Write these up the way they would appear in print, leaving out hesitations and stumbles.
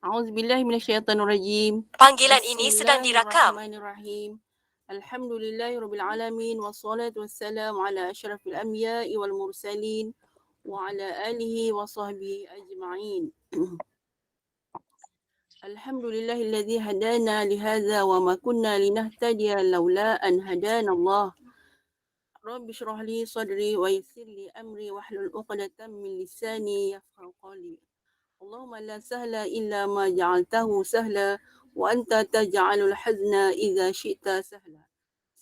A'udzubillahi minasyaitonirrajim. Panggilan ini sedang direkam. Bismillahirrahmanirrahim. Alhamdulillahirabbil alamin wassalatu wassalamu ala asyrafil anbiya'i wal mursalin wa ala alihi wa sahbihi ajma'in. Alhamdulillahilladzi hadana lihadza wa ma kunna linahtadiya laula an hadana Allah. Rabbi shrah li sadri wa yassir li amri wahlul 'uqdatam min lisani yafqahu qawli. Allahumma la sahla illa ma ja'altahu sahla wa anta taj'alul hazna idza syi'ta sahla.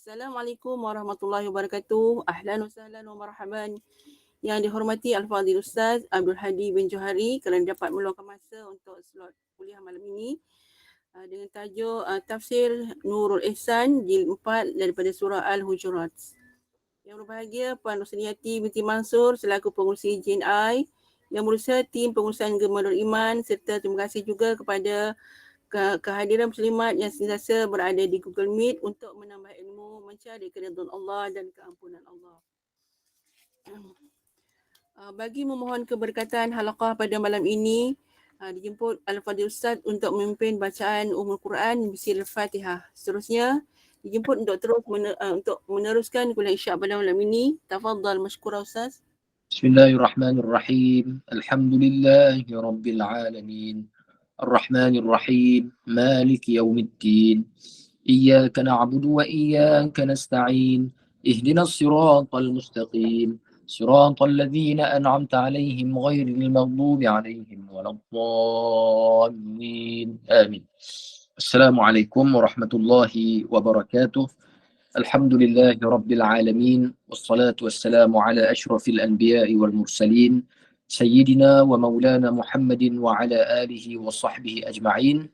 Assalamualaikum warahmatullahi wabarakatuh. Ahlan wa sahlan wa marhaban. Yang dihormati Al-Fadhil Ustaz Abdul Hadi bin Johari kerana dapat meluangkan masa untuk slot kuliah malam ini dengan tajuk Tafsir Nurul Ihsan Jilid 4 daripada surah Al-Hujurat. Yang berbahagia Puan Rosniati binti Mansur selaku pengurusi JNI, Yang Berusaha tim pengurusan Gemah Nurul Iman, serta terima kasih juga kepada kehadiran muslimat yang sentiasa berada di Google Meet untuk menambah ilmu, mencari keridhaan Allah dan keampunan Allah. Bagi memohon keberkatan halaqah pada malam ini, dijemput Al-Fadhil Ustaz untuk memimpin bacaan Ummul Quran Bismil Fatihah. Seterusnya dijemput untuk untuk meneruskan kuliah Isyak pada malam ini. Tafadhal mashkura Ustaz. Bismillahirrahmanirrahim. Alhamdulillahi rabbil alamin. Ar-Rahmanir-Rahim. Maliki yaumiddin. Iyyaka na'budu wa iyyaka nasta'in. Ihdinas siratal mustaqim. Siratal ladzina an'amta 'alaihim ghairil maghdubi 'alaihim waladdallin. Amin. Assalamualaikum warahmatullahi wabarakatuh. Alhamdulillahi Rabbil Alamin. Wassalatu wassalamu ala ashrafil anbiya'i wal mursalin. Sayyidina wa maulana Muhammadin wa ala alihi wa sahbihi ajma'in.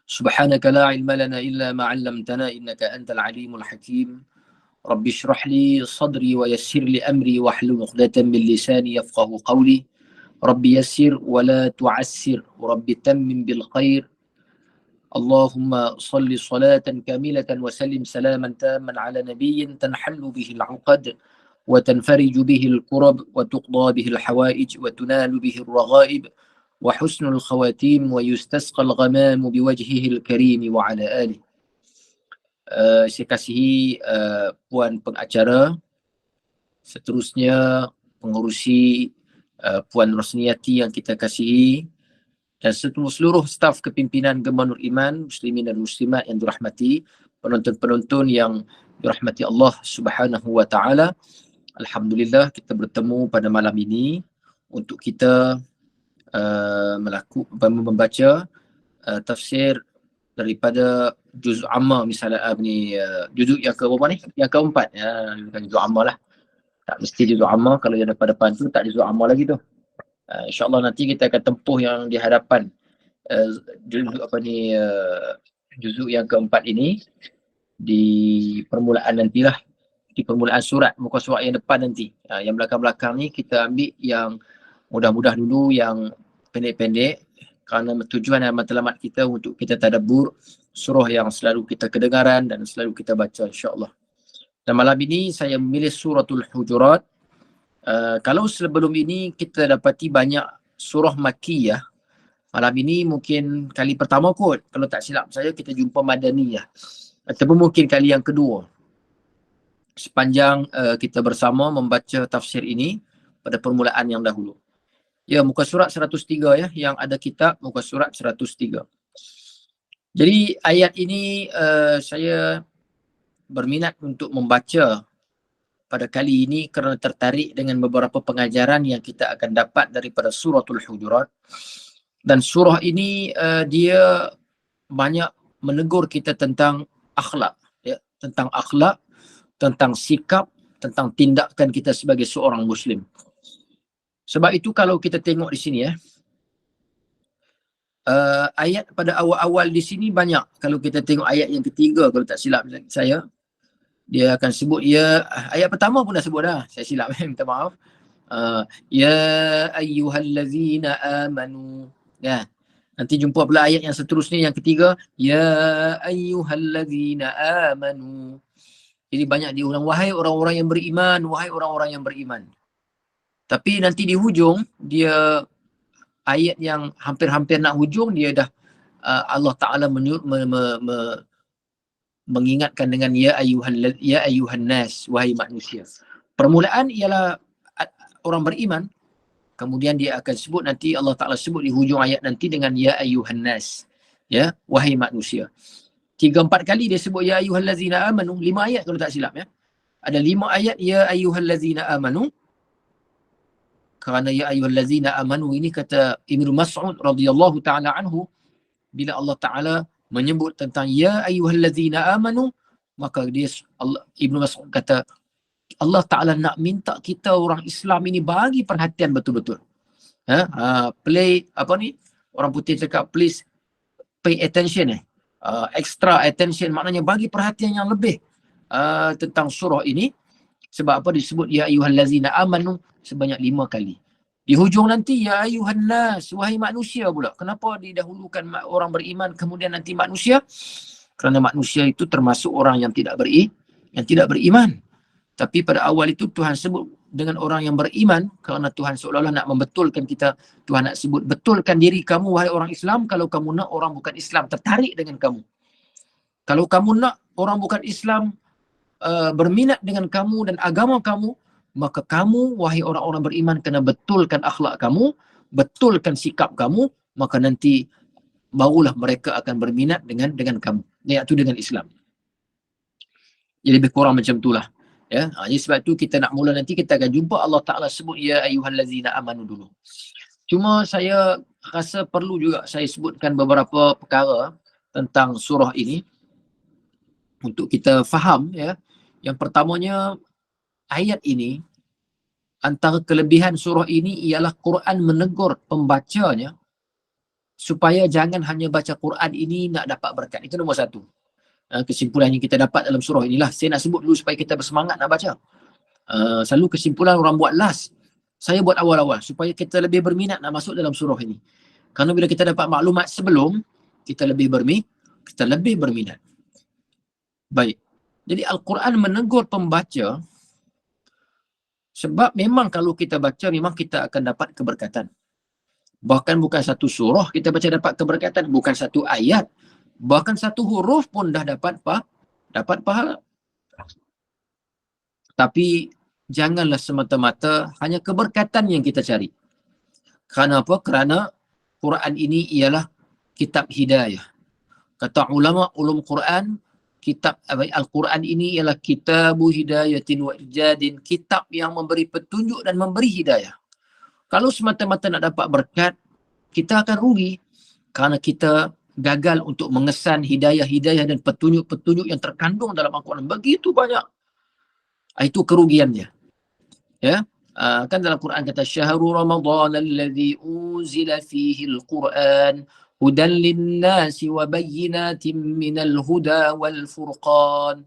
Subhanaka la ilma lana illa ma'allamtana innaka antal alimul hakim. Rabbi shrah li sadri wa yassir li amri wa hlul 'uqdatam min lisani yafqahu qawli. Rabbi yassir wa la tu'assir. Rabbi tammim bil khair. Allahumma salli salatan kamilatan wa sallim salaman taman ala nabiyyin tanhallu bihi al-'uqad wa tanfariju bihi al-kurab wa tuqda bihi al-hawaij wa tunalu bihi al-raghaib wa husnul khawatim wa yustasqa al-ghamamu biwajhihi al-karim wa ala alihi. Saya kasihi puan pengacara, seterusnya pengurusi Puan Rosniati yang kita kasihi, dan seluruh staf kepimpinan Gemah Nurul Iman, muslimin dan muslimat yang dirahmati, penonton-penonton yang dirahmati Allah Subhanahu wa taala. Alhamdulillah kita bertemu pada malam ini untuk kita membaca tafsir daripada juzuk amma, misalnya juzuk yang ke berapa ni? Yang keempat. Ya, bukan juzuk amma lah. Tak mesti juzuk amma, kalau yang depan-depan tu tak juzuk amma lagi tu. InsyaAllah nanti kita akan tempuh yang di hadapan juzuk yang keempat ini di permulaan nantilah, di permulaan surat, muka surat yang depan nanti. Yang belakang-belakang ni kita ambil yang mudah-mudah dulu, yang pendek-pendek, kerana tujuan dan matlamat kita untuk kita tadabbur surah yang selalu kita kedengaran dan selalu kita baca, insyaAllah. Dan malam ini saya memilih suratul Hujurat. Kalau sebelum ini kita dapati banyak surah Makkiyah, malam ini mungkin kali pertama kot, kalau tak silap saya kita jumpa Madaniyah, ataupun mungkin kali yang kedua sepanjang kita bersama membaca tafsir ini pada permulaan yang dahulu. Ya, muka surat 103 ya, yang ada kitab muka surat 103. Jadi ayat ini saya berminat untuk membaca pada kali ini kerana tertarik dengan beberapa pengajaran yang kita akan dapat daripada suratul Hujurat. Dan surah ini dia banyak menegur kita tentang akhlak, ya, tentang akhlak, tentang sikap, tentang tindakan kita sebagai seorang muslim. Sebab itu kalau kita tengok di sini ya, ayat pada awal-awal di sini banyak. Kalau kita tengok ayat yang ketiga, kalau tak silap saya, dia akan sebut, ya, ayat pertama pun dah sebut dah, saya silap, minta maaf. Ya ayyuhallazina amanu. Ya. Nanti jumpa pula ayat yang seterusnya, yang ketiga, ya ayyuhallazina amanu. Jadi banyak diulang, wahai orang-orang yang beriman, wahai orang-orang yang beriman. Tapi nanti di hujung dia ayat yang hampir-hampir nak hujung dia dah Allah Ta'ala mengingatkan dengan ya ayuhan nas, wahai manusia. Permulaan ialah orang beriman, kemudian dia akan sebut nanti Allah Ta'ala sebut di hujung ayat nanti dengan ya ayuhan nas, ya, wahai manusia. 3-4 kali dia sebut ya ayyuhallazina amanu, 5 ayat kalau tak silap ya. Ada 5 ayat ya ayyuhallazina amanu. Kerana ya ayyuhallazina amanu ini kata Ibnu Mas'ud radhiyallahu taala anhu, bila Allah Taala menyebut tentang ya ayyuhallazina amanu, maka dia Ibnu Mas'ud kata Allah Taala nak minta kita orang Islam ini bagi perhatian betul-betul. Play apa ni? Orang putih cakap please pay attention extra attention, maknanya bagi perhatian yang lebih tentang surah ini. Sebab apa disebut ya ayyuhallazina amanu sebanyak 5 kali. Di hujung nanti ya ayyuhan nas, wahai manusia pula. Kenapa didahulukan orang beriman kemudian nanti manusia? Kerana manusia itu termasuk orang yang tidak beriman. Tapi pada awal itu Tuhan sebut dengan orang yang beriman, kerana Tuhan seolah-olah nak membetulkan kita. Tuhan nak sebut, betulkan diri kamu wahai orang Islam kalau kamu nak orang bukan Islam tertarik dengan kamu. Kalau kamu nak orang bukan Islam berminat dengan kamu dan agama kamu, maka kamu wahai orang-orang beriman kena betulkan akhlak kamu, betulkan sikap kamu, maka nanti barulah mereka akan berminat dengan kamu, iaitu dengan Islam. Jadi lebih kurang macam itulah. Ya, jadi sebab tu kita nak mula nanti kita akan jumpa Allah Ta'ala sebut ya ayyuhallazina amanu dulu. Cuma saya rasa perlu juga saya sebutkan beberapa perkara tentang surah ini untuk kita faham ya. Yang pertamanya, ayat ini, antara kelebihan surah ini ialah Quran menegur pembacanya supaya jangan hanya baca Quran ini nak dapat berkat. Itu nombor 1. Kesimpulan yang kita dapat dalam surah inilah. Saya nak sebut dulu supaya kita bersemangat nak baca. Selalu kesimpulan orang buat last. Saya buat awal-awal supaya kita lebih berminat nak masuk dalam surah ini. Kerana bila kita dapat maklumat sebelum, kita lebih berminat. Baik. Jadi Al-Quran menegur pembaca sebab memang kalau kita baca memang kita akan dapat keberkatan. Bahkan bukan satu surah kita baca dapat keberkatan, bukan satu ayat, bahkan satu huruf pun dah dapat pahala. Tapi janganlah semata-mata hanya keberkatan yang kita cari. Kerana apa? Kerana Quran ini ialah kitab hidayah. Kata ulama ulum Quran, kitab Al-Quran ini ialah kitabu hidayatin wa irjadin, kitab yang memberi petunjuk dan memberi hidayah. Kalau semata-mata nak dapat berkat, kita akan rugi kerana kita gagal untuk mengesan hidayah-hidayah dan petunjuk-petunjuk yang terkandung dalam Al-Quran. Begitu banyak. Itu kerugiannya. Ya, kan dalam Quran kata syahrul ramadhan alladhi unzila fihi al-Quran hudan lin-nasi wa bayyinatin minal huda wal furqan.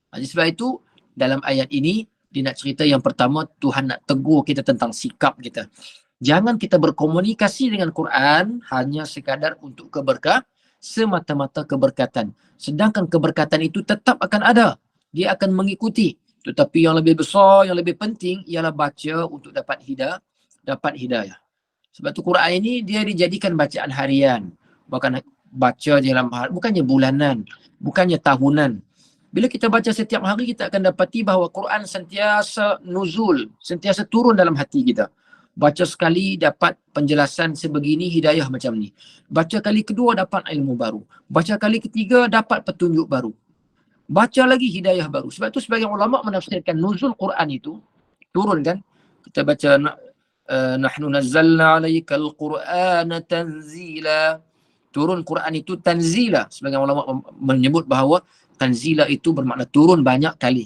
Jadi sebab itu dalam ayat ini dia nak cerita yang pertama, Tuhan nak tegur kita tentang sikap kita. Jangan kita berkomunikasi dengan Quran hanya sekadar untuk keberkah, semata-mata keberkatan. Sedangkan keberkatan itu tetap akan ada. Dia akan mengikuti. Tetapi yang lebih besar, yang lebih penting ialah baca untuk dapat hidayah. Sebab tu Quran ini dia dijadikan bacaan harian. Bahkan baca dalam hari, bukannya bulanan, bukannya tahunan. Bila kita baca setiap hari, kita akan dapati bahawa Quran sentiasa nuzul, sentiasa turun dalam hati kita. Baca sekali dapat penjelasan sebegini, hidayah macam ni. Baca kali kedua dapat ilmu baru. Baca kali ketiga dapat petunjuk baru. Baca lagi hidayah baru. Sebab tu sebagian ulama menafsirkan nuzul Quran itu, turun kan. Kita baca nahnu nazzalna alaikal Qur'ana tanzila. Turun Quran itu tanzila. Sebagian ulama menyebut bahawa tanzila itu bermakna turun banyak kali.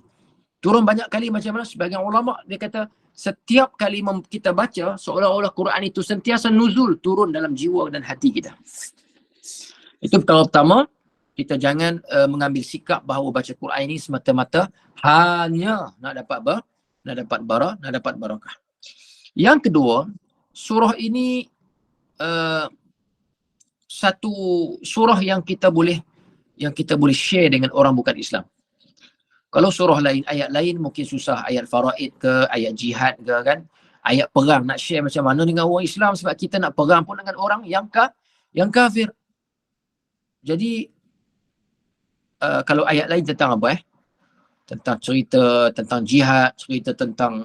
Turun banyak kali macam mana? Sebagian ulama dia kata setiap kali kita baca seolah-olah Quran itu sentiasa nuzul, turun dalam jiwa dan hati kita. Itu pertama, kita jangan mengambil sikap bahawa baca Quran ini semata-mata hanya nak dapat barakah. Yang kedua, surah ini satu surah yang kita boleh share dengan orang bukan Islam. Kalau surah lain, ayat lain mungkin susah, ayat faraid ke, ayat jihad ke kan. ayat perang nak share macam mana dengan orang Islam sebab kita nak perang pun dengan orang yang kafir. Jadi kalau ayat lain tentang apa tentang cerita tentang jihad, cerita tentang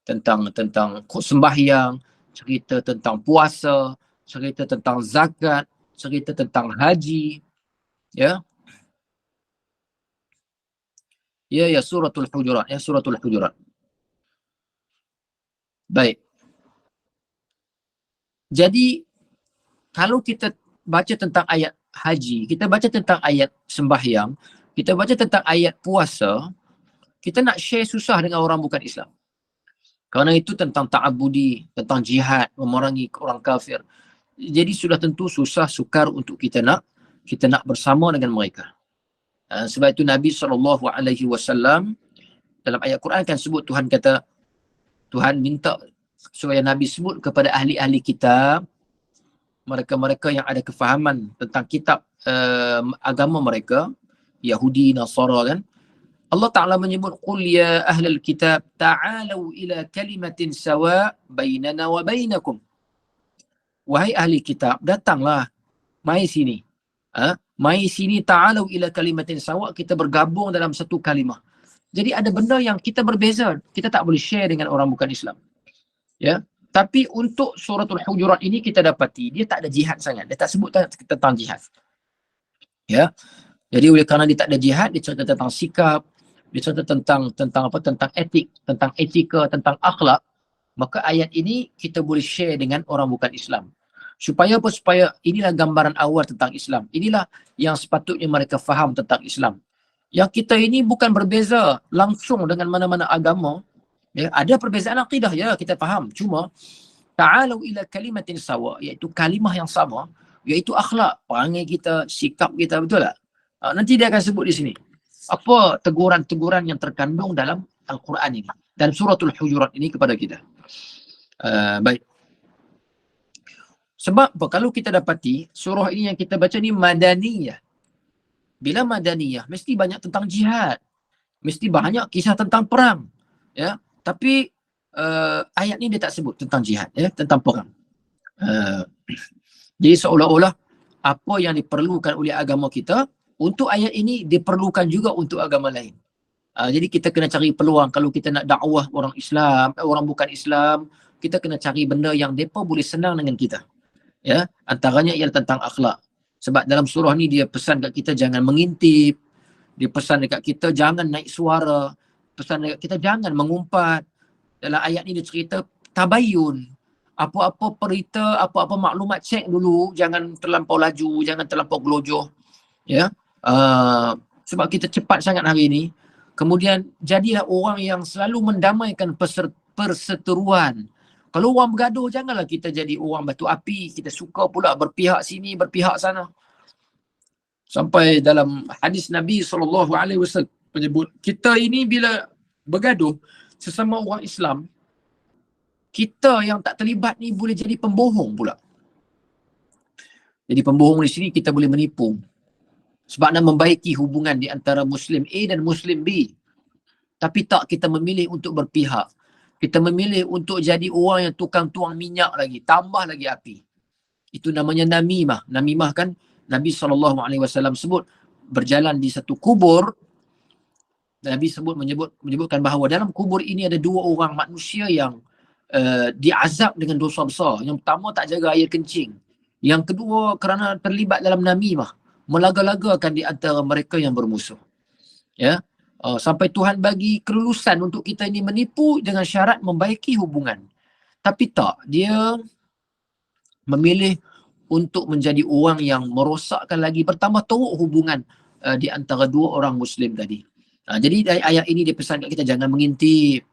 tentang sembahyang, cerita tentang puasa, cerita tentang zakat, cerita tentang haji, ya. Ya suratul Hujurat. Baik. Jadi kalau kita baca tentang ayat haji, kita baca tentang ayat sembahyang, kita baca tentang ayat puasa, kita nak share susah dengan orang bukan Islam. Kerana itu tentang ta'abudi, tentang jihad, memerangi orang kafir. Jadi sudah tentu susah sukar untuk kita nak bersama dengan mereka. Sebab itu Nabi SAW dalam ayat Quran kan sebut, Tuhan kata, Tuhan minta supaya Nabi sebut kepada ahli-ahli kitab, mereka-mereka yang ada kefahaman tentang kitab agama mereka, Yahudi, Nasara kan. Allah Ta'ala menyebut, Qul ya ahlal kitab ta'alau ila kalimatin sawa bainana wa bainakum. Wahai ahli kitab, datanglah, mai sini. Mai sini ta'alau ila kalimatin sawa, kita bergabung dalam satu kalimah. Jadi ada benda yang kita berbeza, kita tak boleh share dengan orang bukan Islam. Ya. Tapi untuk suratul Hujurat ini kita dapati dia tak ada jihad sangat. Dia tak sebut tentang jihad. Ya. Jadi oleh kerana dia tak ada jihad, dia cerita tentang sikap, dia cerita tentang etik, tentang etika, tentang akhlak. Maka ayat ini kita boleh share dengan orang bukan Islam. Supaya apa? Supaya inilah gambaran awal tentang Islam. Inilah yang sepatutnya mereka faham tentang Islam. Yang kita ini bukan berbeza langsung dengan mana-mana agama. Ya, ada perbezaan akidah, ya, kita faham. Cuma ta'alu ila kalimatin sawa, iaitu kalimah yang sama, iaitu akhlak, perangai kita, sikap kita, betul tak? Nanti dia akan sebut di sini. Apa teguran-teguran yang terkandung dalam Al-Quran ini, dan suratul Hujurat ini kepada kita. Baik. Sebab apa? Kalau kita dapati surah ini yang kita baca ni madaniyah. Bila madaniyah, mesti banyak tentang jihad. Mesti banyak kisah tentang perang. Ya. Tapi ayat ni dia tak sebut tentang jihad, ya, tentang perang. Jadi seolah-olah apa yang diperlukan oleh agama kita untuk ayat ini diperlukan juga untuk agama lain. Jadi kita kena cari peluang kalau kita nak dakwah orang Islam, orang bukan Islam, kita kena cari benda yang mereka boleh senang dengan kita. Ya, antaranya ialah tentang akhlak. Sebab dalam surah ni dia pesan kat kita jangan mengintip, dia pesan dekat kita jangan naik suara, pesan dekat kita jangan mengumpat. Dalam ayat ni dia cerita tabayyun. Apa-apa berita, apa-apa maklumat cek dulu, jangan terlampau laju, jangan terlampau gelojoh. Ya. Sebab kita cepat sangat hari ni. Kemudian jadilah orang yang selalu mendamaikan perseteruan. Kalau orang bergaduh, janganlah kita jadi orang batu api. Kita suka pula berpihak sini, berpihak sana. Sampai dalam hadis Nabi SAW menyebut, kita ini bila bergaduh sesama orang Islam, kita yang tak terlibat ni boleh jadi pembohong pula. Jadi pembohong di sini kita boleh menipu. Sebab nak membaiki hubungan di antara Muslim A dan Muslim B. Tapi tak, kita memilih untuk berpihak. Kita memilih untuk jadi orang yang tukang tuang minyak lagi, tambah lagi api. Itu namanya namimah. Namimah kan Nabi SAW sebut berjalan di satu kubur. Nabi menyebutkan bahawa dalam kubur ini ada dua orang manusia yang diazab dengan dosa besar. Yang pertama tak jaga air kencing. Yang kedua kerana terlibat dalam namimah, melaga-lagakan di antara mereka yang bermusuh. Ya. Sampai Tuhan bagi kelulusan untuk kita ini menipu dengan syarat membaiki hubungan. Tapi tak, dia memilih untuk menjadi orang yang merosakkan lagi, bertambah teruk hubungan di antara dua orang Muslim tadi. Jadi dari ayat ini dia pesan kat kita jangan mengintip,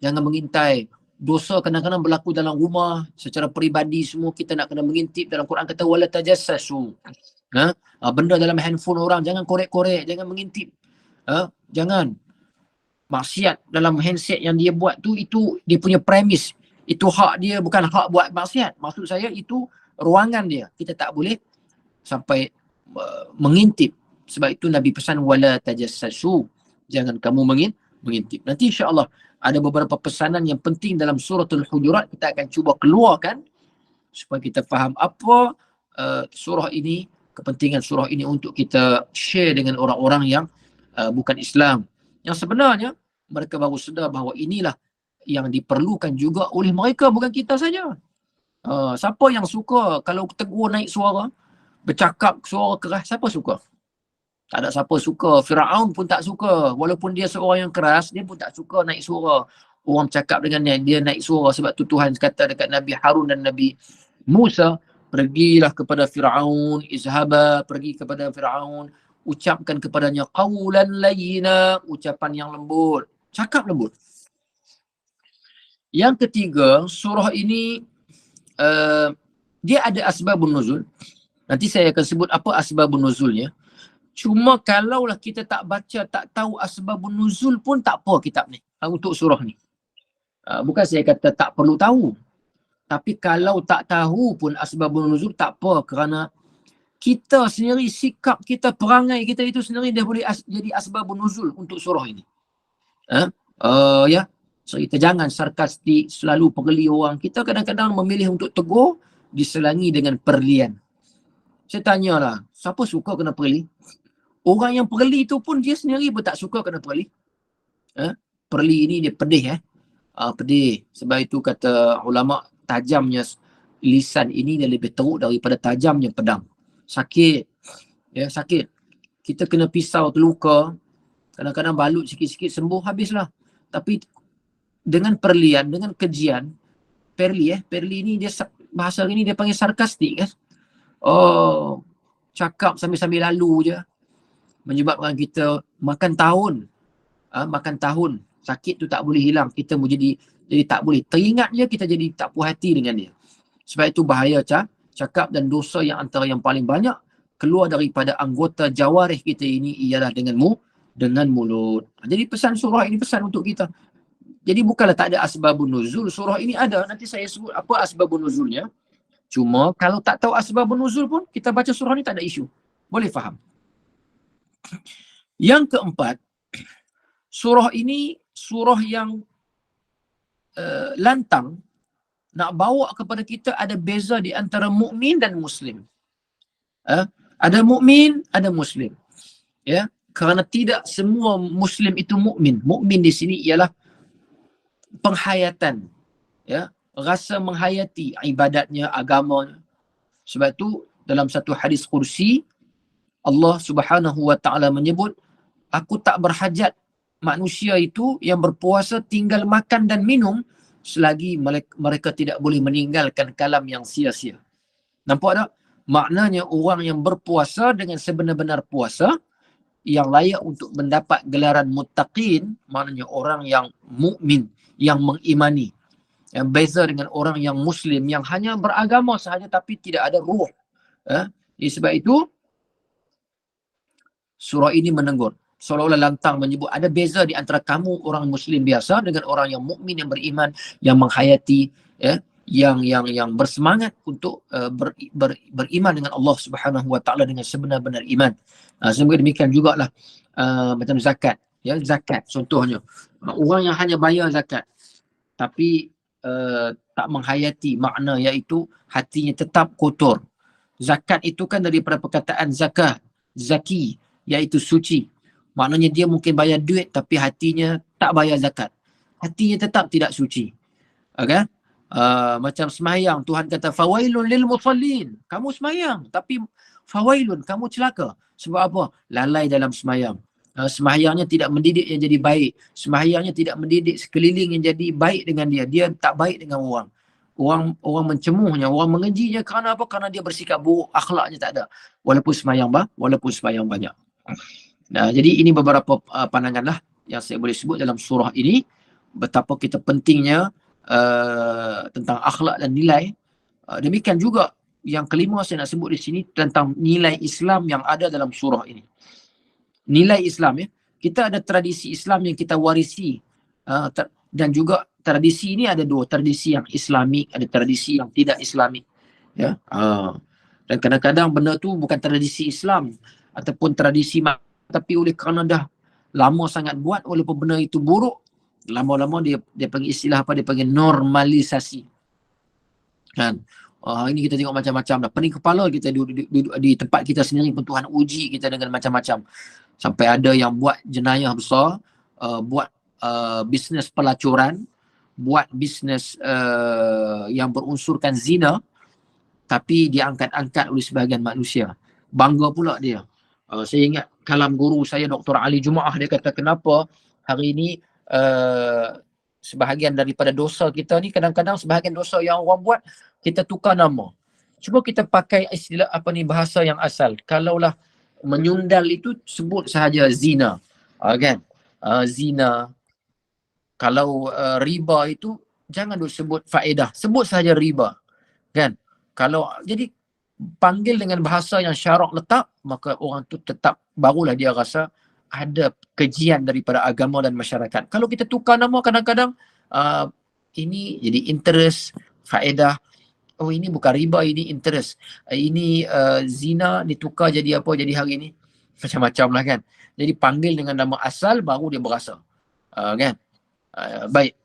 jangan mengintai. Dosa kadang-kadang berlaku dalam rumah, secara peribadi semua kita nak kena mengintip. Dalam Quran kata wala tajassasu. Benda dalam handphone orang jangan korek-korek, jangan mengintip. Jangan. Maksiat dalam handset yang dia buat tu, itu dia punya premis. Itu hak dia, bukan hak buat maksiat. Maksud saya itu ruangan dia. Kita tak boleh sampai mengintip. Sebab itu Nabi pesan wala tajassasu. Jangan kamu mengintip. Nanti insya-Allah ada beberapa pesanan yang penting dalam suratul Hujurat, kita akan cuba keluarkan supaya kita faham apa surah ini, kepentingan surah ini untuk kita share dengan orang-orang yang bukan Islam. Yang sebenarnya mereka baru sedar bahawa inilah yang diperlukan juga oleh mereka, bukan kita saja. Siapa yang suka kalau tegur naik suara, bercakap suara keras, siapa suka? Tak ada siapa suka. Firaun pun tak suka. Walaupun dia seorang yang keras, dia pun tak suka naik suara. Orang cakap dengan dia naik suara. Sebab tu Tuhan kata dekat Nabi Harun dan Nabi Musa, pergilah kepada Firaun, izhaba, pergi kepada Firaun, ucapkan kepadanya qawlan layyina, ucapan yang lembut, cakap lembut. Yang ketiga, surah ini dia ada asbabun nuzul. Nanti saya akan sebut apa asbabun nuzulnya. Cuma kalaulah kita tak baca, tak tahu asbabun nuzul pun tak apa kitab ni, untuk surah ni. Bukan saya kata tak perlu tahu. Tapi kalau tak tahu pun asbabun nuzul tak apa, kerana kita sendiri, sikap kita, perangai kita itu sendiri dah boleh jadi asbabun nuzul untuk surah ini. Ya. So kita jangan sarkastik, selalu pergeli orang. Kita kadang-kadang memilih untuk tegur, diselangi dengan perlian. Saya tanyalah, siapa suka kena perli? Orang yang perli tu pun dia sendiri pun tak suka kena perli. Perli ini dia pedih. Pedih. Sebab itu kata ulama, tajamnya lisan ini dia lebih teruk daripada tajamnya pedang. Sakit. Ya, sakit. Kita kena pisau terluka. Kadang-kadang balut sikit-sikit sembuh, habislah. Tapi dengan perlian, dengan kejian, perli ini dia, bahasa ini dia panggil sarkastik kan. Cakap sambil-sambil lalu je, menyebabkan kita makan tahun. Sakit tu tak boleh hilang. Kita jadi tak boleh teringat je, kita jadi tak puas hati dengan dia. Sebab itu bahaya cakap, dan dosa yang antara yang paling banyak keluar daripada anggota jawarih kita ini ialah dengan mulut. Jadi pesan surah ini pesan untuk kita. Jadi bukanlah tak ada asbabun nuzul, surah ini ada. Nanti saya sebut apa asbabun nuzulnya. Cuma kalau tak tahu asbabun nuzul pun, kita baca surah ini tak ada isu. Boleh faham. Yang keempat, surah ini surah yang lantang, nak bawa kepada kita ada beza di antara mukmin dan muslim. Ada mukmin, ada muslim. Ya, kerana tidak semua muslim itu mukmin. Mukmin di sini ialah penghayatan, ya, rasa menghayati ibadatnya, agamanya. Sebab itu dalam satu hadis kursi, Allah Subhanahu wa taala menyebut, aku tak berhajat manusia itu yang berpuasa tinggal makan dan minum selagi mereka tidak boleh meninggalkan kalam yang sia-sia. Nampak tak? Maknanya orang yang berpuasa dengan sebenar-benar puasa, yang layak untuk mendapat gelaran muttaqin, maknanya orang yang mukmin, yang mengimani. Yang beza dengan orang yang muslim yang hanya beragama sahaja tapi tidak ada ruh. Jadi sebab itu surah ini menegur, seolah-olah lantang menyebut ada beza di antara kamu orang muslim biasa dengan orang yang mukmin, yang beriman, yang menghayati, yang bersemangat untuk beriman dengan Allah Subhanahu wa taala dengan sebenar-benar iman. Semoga demikian jugalah macam zakat, ya, zakat contohnya. Orang yang hanya bayar zakat tapi tak menghayati makna, iaitu hatinya tetap kotor. Zakat itu kan daripada perkataan zakah, zaki, iaitu suci. Maknanya dia mungkin bayar duit tapi hatinya tak bayar zakat. Hatinya tetap tidak suci. Okay? Macam semayang, Tuhan kata fawailun lil musallin. Kamu semayang tapi fawailun, kamu celaka. Sebab apa? Lalai dalam semayang. Semahyangnya tidak mendidik yang jadi baik. Semahyangnya tidak mendidik sekeliling yang jadi baik dengan dia. Dia tak baik dengan orang. Orang mencemuhnya, orang mengejinya kerana apa? Kerana dia bersikap buruk, akhlaknya tak ada. Walaupun semayang banyak. Nah, jadi ini beberapa pandangan lah yang saya boleh sebut dalam surah ini. Betapa kita pentingnya tentang akhlak dan nilai. Demikian juga yang kelima saya nak sebut di sini tentang nilai Islam yang ada dalam surah ini. Nilai Islam, ya. Kita ada tradisi Islam yang kita warisi, dan juga tradisi ini ada dua, tradisi yang Islamik, ada tradisi yang tidak Islamik, ya. Dan kadang-kadang benda tu bukan tradisi Islam ataupun tradisi, tapi oleh kerana dah lama sangat buat, walaupun benda itu buruk, Lama-lama dia panggil istilah apa? Dia panggil normalisasi. Kan? Hari ni kita tengok macam-macam dah. Pening kepala kita duduk di tempat kita sendiri pun Tuhan uji kita dengan macam-macam. Sampai ada yang buat jenayah besar, buat bisnes pelacuran, buat bisnes yang berunsurkan zina, tapi diangkat-angkat oleh sebahagian manusia. Bangga pula dia. Saya ingat kalam guru saya Dr. Ali Jumaah, dia kata kenapa hari ini sebahagian daripada dosa kita ni, kadang-kadang sebahagian dosa yang orang buat kita tukar nama. Cuba kita pakai istilah bahasa yang asal. Kalaulah menyundal itu sebut sahaja zina. Kan? Zina. Kalau riba itu jangan sebut faedah, sebut sahaja riba. Kan? Kalau jadi panggil dengan bahasa yang syarak letak, maka orang tu tetap barulah dia rasa ada kajian daripada agama dan masyarakat. Kalau kita tukar nama kadang-kadang ini jadi interest, faedah. Oh, ini bukan riba, ini interest. Ini zina ditukar jadi apa jadi hari ini? Macam-macam lah kan. Jadi panggil dengan nama asal baru dia berasa. Kan? Baik.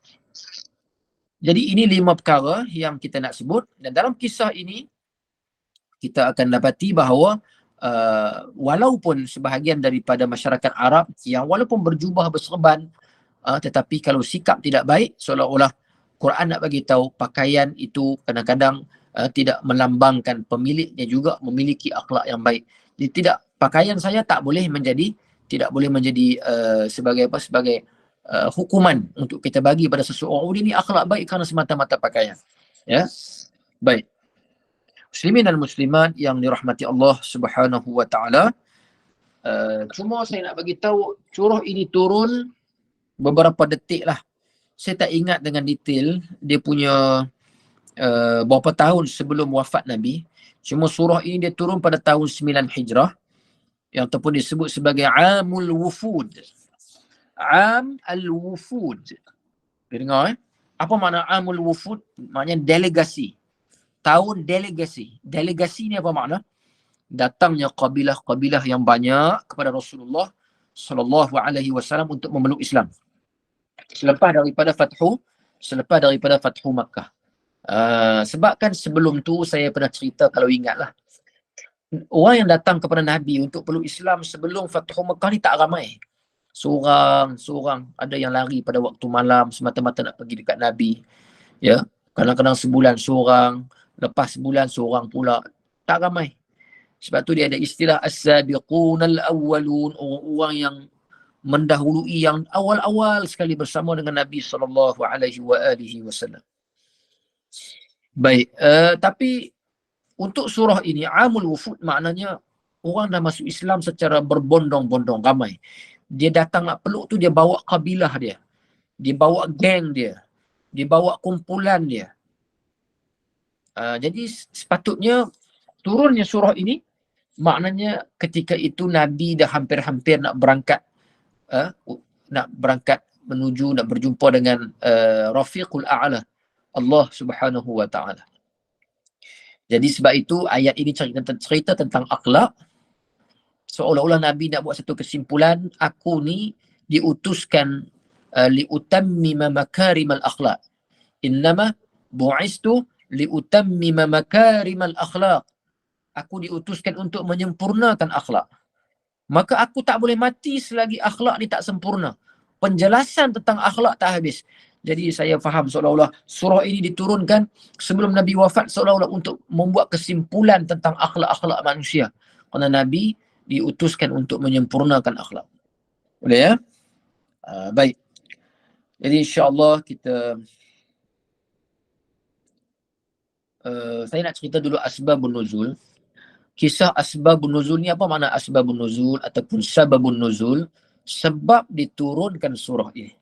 Jadi ini 5 perkara yang kita nak sebut, dan dalam kisah ini kita akan dapati bahawa walaupun sebahagian daripada masyarakat Arab yang walaupun berjubah berserban, tetapi kalau sikap tidak baik, seolah-olah Quran nak bagi tahu pakaian itu kadang-kadang tidak melambangkan pemiliknya juga memiliki akhlak yang baik. Jadi tidak, pakaian saya tak boleh menjadi sebagai hukuman untuk kita bagi pada seseorang. Oh, ini akhlak baik kerana semata-mata pakaian. Ya. Baik. Muslimin dan muslimat yang dirahmati Allah Subhanahu wa taala. Cuma saya nak bagi tahu surah ini turun beberapa detik lah. Saya tak ingat dengan detail dia punya berapa tahun sebelum wafat Nabi. Cuma surah ini dia turun pada tahun 9 Hijrah yang ataupun disebut sebagai Amul Wufud. Am al-Wufud. Dia dengar apa makna Amul Wufud? Maknanya delegasi. Tahun delegasi. Delegasi ni apa makna? Datangnya kabilah-kabilah yang banyak kepada Rasulullah sallallahu alaihi wasallam untuk memeluk Islam. Selepas daripada Fathu Makkah. Sebab kan sebelum tu saya pernah cerita, kalau ingatlah, orang yang datang kepada Nabi untuk peluk Islam sebelum Fathu Makkah ni tak ramai. Seorang, ada yang lari pada waktu malam semata-mata nak pergi dekat Nabi. Ya, kadang-kadang sebulan seorang, lepas sebulan seorang pula. Tak ramai. Sebab tu dia ada istilah as-sabiqunal awwalun, orang-orang yang mendahului, yang awal-awal sekali bersama dengan Nabi sallallahu alaihi wasallam. Baik, tapi untuk surah ini Amul Wufud maknanya orang dah masuk Islam secara berbondong-bondong, ramai. Dia datang nak peluk tu, dia bawa kabilah dia. Dia bawa geng dia. Dia bawa kumpulan dia. Jadi sepatutnya turunnya surah ini maknanya ketika itu Nabi dah hampir-hampir nak berangkat menuju, nak berjumpa dengan Rafiqul A'la, Allah Subhanahu wa taala. Jadi sebab itu ayat ini cerita tentang akhlak. Seolah-olah Nabi nak buat satu kesimpulan, aku ni diutuskan liutammima makarimal akhlak. Innama bu'istu liutammima makarimal akhlak. Aku diutuskan untuk menyempurnakan akhlak. Maka aku tak boleh mati selagi akhlak ni tak sempurna. Penjelasan tentang akhlak tak habis. Jadi saya faham seolah-olah surah ini diturunkan sebelum Nabi wafat, seolah-olah untuk membuat kesimpulan tentang akhlak-akhlak manusia. Kerana Nabi diutuskan untuk menyempurnakan akhlak. Boleh ya? Baik. Jadi insya-Allah kita saya nak cerita dulu asbabun nuzul. Kisah asbabun nuzul ni, apa makna asbabun nuzul ataupun sababun nuzul? Sebab diturunkan surah ini.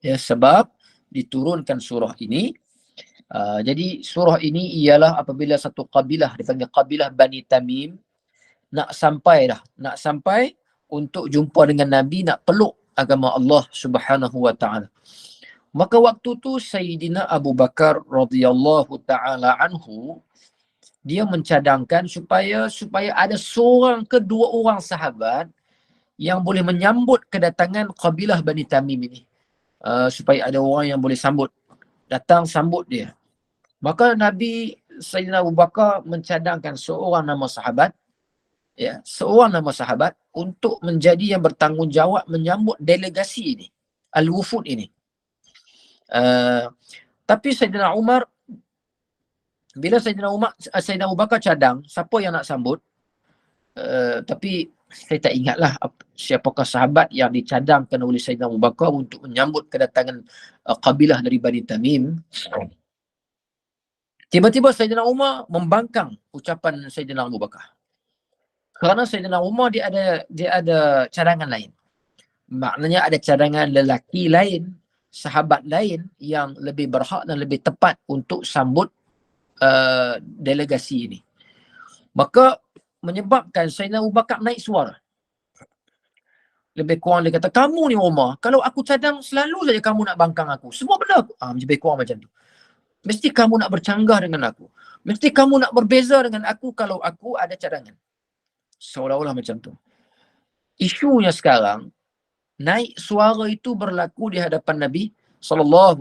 Ya, sebab diturunkan surah ini. Jadi surah ini ialah apabila satu kabilah, dipanggil kabilah Bani Tamim, nak sampai untuk jumpa dengan Nabi, nak peluk agama Allah Subhanahu wa taala. Maka waktu tu Sayyidina Abu Bakar radhiyallahu taala anhu, dia mencadangkan supaya ada seorang ke dua orang sahabat yang boleh menyambut kedatangan kabilah Bani Tamim ini. supaya ada orang yang boleh sambut. Datang sambut dia. Maka Nabi Sayyidina Abu Bakar mencadangkan seorang nama sahabat untuk menjadi yang bertanggungjawab menyambut delegasi ini, al-wufud ini. Tapi Sayyidina Umar, bila Sayyidina Abu Bakar cadang, siapa yang nak sambut? Tapi saya tak ingatlah siapakah sahabat yang dicadangkan oleh Sayyidina Abu Bakar untuk menyambut kedatangan kabilah dari Bani Tamim. Tiba-tiba Sayyidina Umar membangkang ucapan Sayyidina Abu Bakar. Kerana Sayyidina Umar dia ada cadangan lain. Maknanya ada cadangan lelaki lain, sahabat lain yang lebih berhak dan lebih tepat untuk sambut delegasi ini. Maka menyebabkan Sayyidina Abu Bakar naik suara. Lebih kurang dia kata, kamu ni Umar, kalau aku cadang selalu saja kamu nak bangkang aku. Semua benda aku. Lebih kurang macam tu. Mesti kamu nak bercanggah dengan aku. Mesti kamu nak berbeza dengan aku kalau aku ada cadangan. Seolah-olah macam tu. Isunya sekarang, naik suara itu berlaku di hadapan Nabi SAW.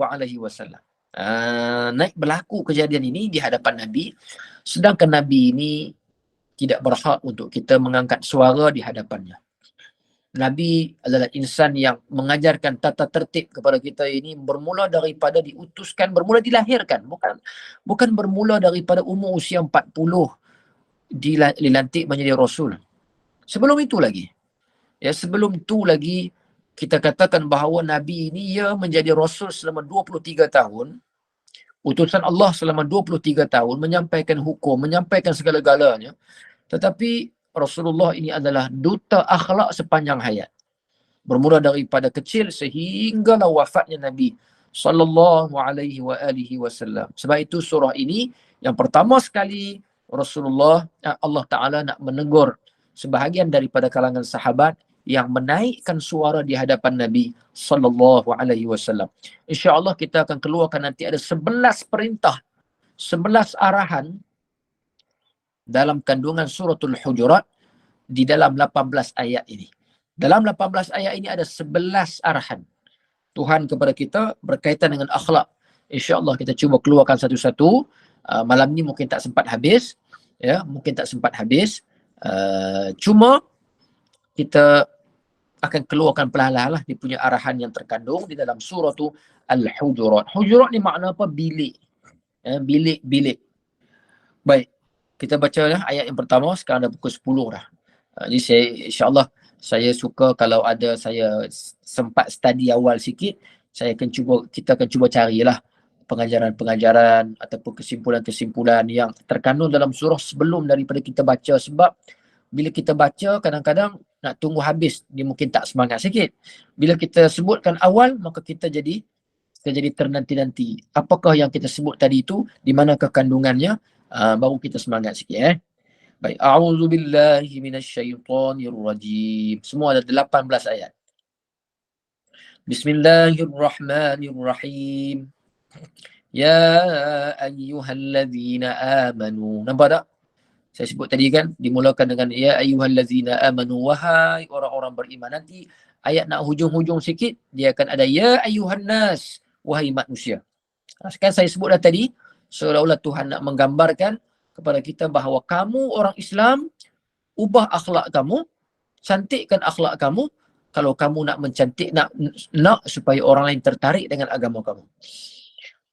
Naik berlaku kejadian ini di hadapan Nabi, sedangkan Nabi ini tidak berhak untuk kita mengangkat suara di hadapannya. Nabi adalah insan yang mengajarkan tata tertib kepada kita ini bermula daripada bermula dilahirkan. Bukan bermula daripada umur usia 40 dilantik menjadi Rasul. Sebelum itu lagi. Sebelum itu lagi kita katakan bahawa Nabi ini menjadi Rasul selama 23 tahun. Utusan Allah selama 23 tahun menyampaikan hukum, menyampaikan segala-galanya. Tetapi Rasulullah ini adalah duta akhlak sepanjang hayat. Bermula daripada kecil sehinggalah wafatnya Nabi sallallahu alaihi wasallam. Sebab itu surah ini yang pertama sekali Allah Ta'ala nak menegur sebahagian daripada kalangan sahabat yang menaikkan suara di hadapan Nabi sallallahu alaihi wasallam. Insya-Allah kita akan keluarkan nanti ada 11 perintah, 11 arahan dalam kandungan suratul Hujurat di dalam 18 ayat ini. Dalam 18 ayat ini ada 11 arahan Tuhan kepada kita berkaitan dengan akhlak. InsyaAllah kita cuba keluarkan satu-satu. Malam ni mungkin tak sempat habis. Cuma kita akan keluarkan perlahan-lahan dia punya arahan yang terkandung di dalam suratul Al-Hujurat. Hujurat ni makna apa? Bilik. Bilik. Baik. Kita baca ayat yang pertama, sekarang dah pukul 10 dah. Jadi insyaAllah saya suka kalau ada saya sempat study awal sikit, kita akan cuba carilah pengajaran-pengajaran ataupun kesimpulan-kesimpulan yang terkandung dalam surah sebelum daripada kita baca. Sebab bila kita baca kadang-kadang nak tunggu habis, dia mungkin tak semangat sikit. Bila kita sebutkan awal, maka kita jadi ternanti-nanti. Apakah yang kita sebut tadi itu, di manakah kandungannya, baru kita semangat sikit. Baik, a'udzubillahi minasyaitonirrajim. Semua ada 18 ayat. Bismillahirrahmanirrahim. Ya ayyuhallazina amanu. Nampak tak? Saya sebut tadi kan, dimulakan dengan ya ayyuhallazina amanu, wahai orang-orang beriman. Nanti ayat nak hujung-hujung sikit, dia akan ada ya ayyuhannas, wahai manusia. Sekarang saya sebut dah tadi, seolah-olah Tuhan nak menggambarkan kepada kita bahawa kamu orang Islam, ubah akhlak kamu, cantikkan akhlak kamu, kalau kamu nak mencantik, nak supaya orang lain tertarik dengan agama kamu.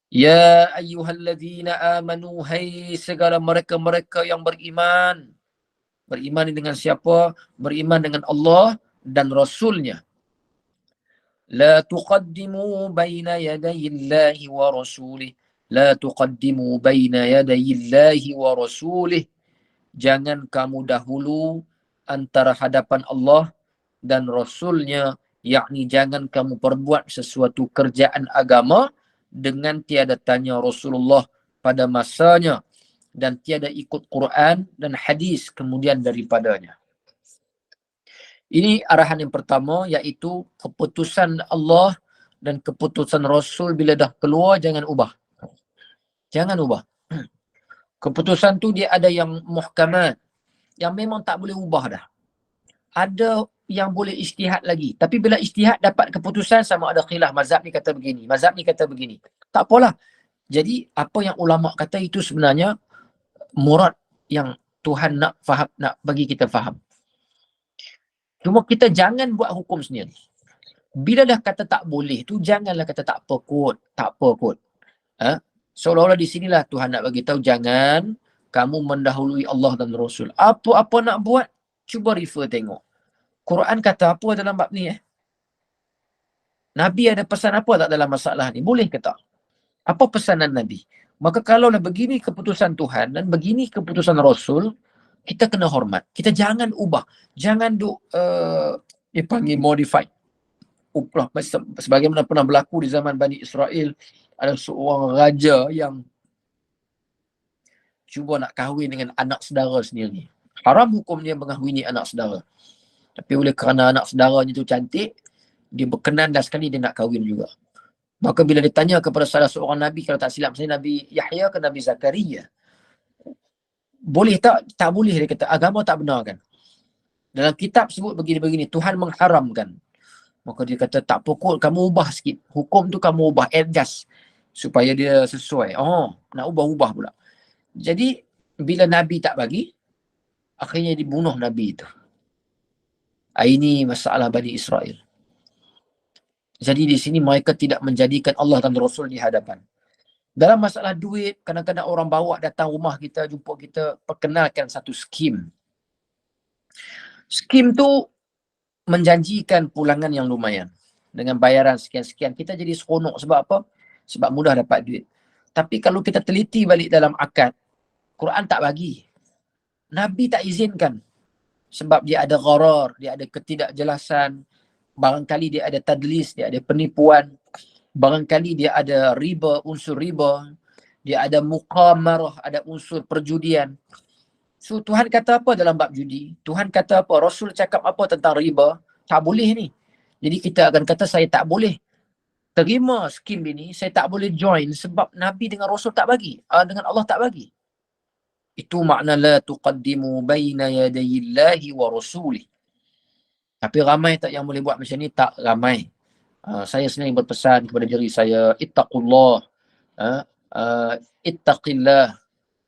Ya ayyuhallazina amanu, hai segala mereka-mereka yang beriman. Beriman dengan siapa? Beriman dengan Allah dan Rasulnya. La tuqaddimu baina yadayillahi wa rasulih. La tuqaddimu baina yadayillahi wa rasulih. Jangan kamu dahulu antara hadapan Allah dan Rasulnya, yakni jangan kamu perbuat sesuatu kerjaan agama dengan tiada tanya Rasulullah pada masanya dan tiada ikut Quran dan hadis kemudian daripadanya. Ini arahan yang pertama, iaitu keputusan Allah dan keputusan Rasul bila dah keluar jangan ubah. Jangan ubah. Keputusan tu dia ada yang muhkamat, yang memang tak boleh ubah dah. Ada yang boleh ijtihad lagi. Tapi bila ijtihad dapat keputusan sama ada khilaf, mazhab ni kata begini, mazhab ni kata begini. Tak apalah. Jadi apa yang ulama kata itu sebenarnya murad yang Tuhan nak faham, nak bagi kita faham. Cuma kita jangan buat hukum sendiri. Bila dah kata tak boleh tu, janganlah kata tak apa kot, tak apa kot. Seolah-olah di sinilah Tuhan nak bagi tahu, jangan kamu mendahului Allah dan Rasul. Apa-apa nak buat, cuba refer tengok. Quran kata apa dalam bab ni? Nabi ada pesan apa tak dalam masalah ni? Boleh ke tak? Apa pesanan Nabi? Maka kalaulah begini keputusan Tuhan dan begini keputusan Rasul, kita kena hormat. Kita jangan ubah. Jangan dipanggil modified. Uplah. Sebagaimana pernah berlaku di zaman Bani Israel, ada seorang raja yang cuba nak kahwin dengan anak saudara sendiri. Haram hukumnya mengahwini anak saudara. Tapi oleh kerana anak saudaranya itu cantik, dia berkenan dah sekali dia nak kahwin juga. Maka bila ditanya kepada salah seorang Nabi, kalau tak silap saya Nabi Yahya ke Nabi Zakaria, boleh tak? Tak boleh, dia kata. Agama tak benarkan. Dalam kitab sebut begini-begini, Tuhan mengharamkan. Maka dia kata, tak pokok, kamu ubah sikit. Hukum tu kamu ubah, adjust. Supaya dia sesuai. Nak ubah-ubah pula. Jadi, bila Nabi tak bagi, akhirnya dibunuh Nabi itu. Ini masalah Bani Israel. Jadi di sini mereka tidak menjadikan Allah dan Rasul di hadapan. Dalam masalah duit, kadang-kadang orang bawa datang rumah kita, jumpa kita, perkenalkan satu skim. Skim tu menjanjikan pulangan yang lumayan. Dengan bayaran sekian-sekian. Kita jadi seronok sebab apa? Sebab mudah dapat duit. Tapi kalau kita teliti balik dalam akad, Quran tak bagi. Nabi tak izinkan. Sebab dia ada gharar, dia ada ketidakjelasan. Barangkali dia ada tadlis, dia ada penipuan. Barangkali dia ada riba, unsur riba. Dia ada muqamarah, ada unsur perjudian. So Tuhan kata apa dalam bab judi? Tuhan kata apa? Rasul cakap apa tentang riba? Tak boleh ni. Jadi kita akan kata saya tak boleh terima skim ini, saya tak boleh join sebab Nabi dengan Rasul tak bagi. Dengan Allah tak bagi. Itu makna la tuqaddimu baina yadayillahi wa rasulih. Tapi ramai tak yang boleh buat macam ni? Tak ramai. Saya sendiri berpesan kepada diri saya, ittaqullah, ittaqillah,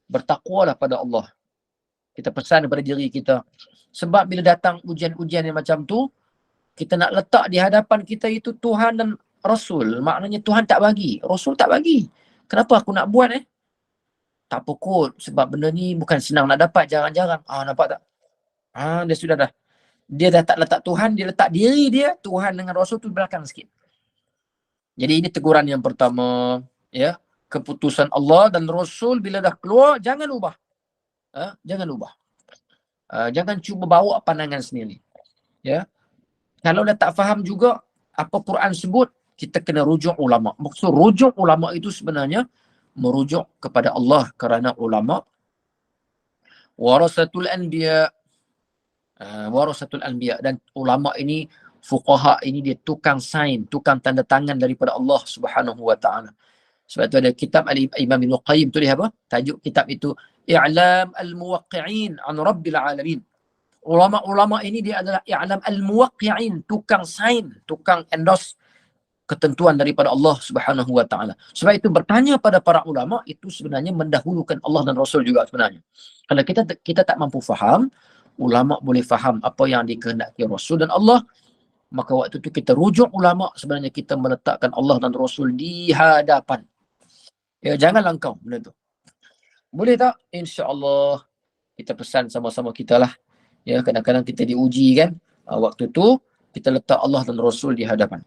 bertakwalah pada Allah. Kita pesan kepada diri kita. Sebab bila datang ujian-ujian yang macam tu, kita nak letak di hadapan kita itu Tuhan dan Rasul. Maknanya Tuhan tak bagi, Rasul tak bagi. Kenapa aku nak buat Tak pokok. Sebab benda ni bukan senang nak dapat, jarang-jarang. Nampak tak? Dia sudah dah. Dia dah tak letak Tuhan, dia letak diri dia, Tuhan dengan Rasul tu belakang sikit. Jadi ini teguran yang pertama, ya. Keputusan Allah dan Rasul bila dah keluar, jangan ubah. Jangan ubah. Jangan cuba bawa pandangan sendiri. Ya. Kalau dah tak faham juga apa Quran sebut, kita kena rujuk ulama. Maksud rujuk ulama itu sebenarnya merujuk kepada Allah, kerana ulama warasatul anbiya. Warasatul anbiya, dan ulama ini, fuqaha ini, dia tukang sign, tukang tanda tangan daripada Allah Subhanahu wa taala. Sebab tu ada kitab Imam Ibn Qayyim, tulis apa? Tajuk kitab itu I'lam al-Muwaqqi'in an Rabbil Alamin. Ulama-ulama ini dia adalah I'lam al-Muwaqqi'in, tukang sign, tukang endorse ketentuan daripada Allah Subhanahu wa taala. Sebab itu bertanya pada para ulama itu sebenarnya mendahulukan Allah dan Rasul juga sebenarnya. Kalau kita tak mampu faham, ulama boleh faham apa yang dikehendaki Rasul dan Allah, maka waktu itu kita rujuk ulama, sebenarnya kita meletakkan Allah dan Rasul di hadapan. Ya, jangan langkau benda tu. Boleh tak? InsyaAllah kita pesan sama-sama kita lah. Ya, kadang-kadang kita diuji kan. Waktu tu kita letak Allah dan Rasul di hadapan.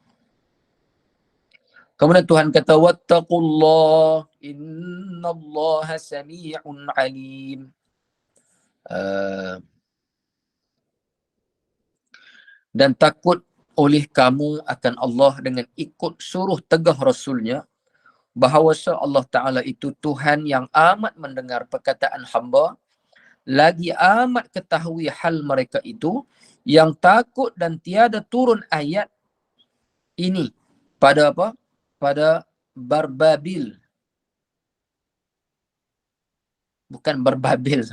Kemudian Tuhan kata, wattaqullah innallaha sami'un alim. Dan takut oleh kamu akan Allah dengan ikut suruh tegah Rasulnya, bahawa Allah Ta'ala itu Tuhan yang amat mendengar perkataan hamba, lagi amat ketahui hal mereka itu, yang takut dan tiada turun ayat ini pada apa? Pada Barbabil. Bukan Barbabil.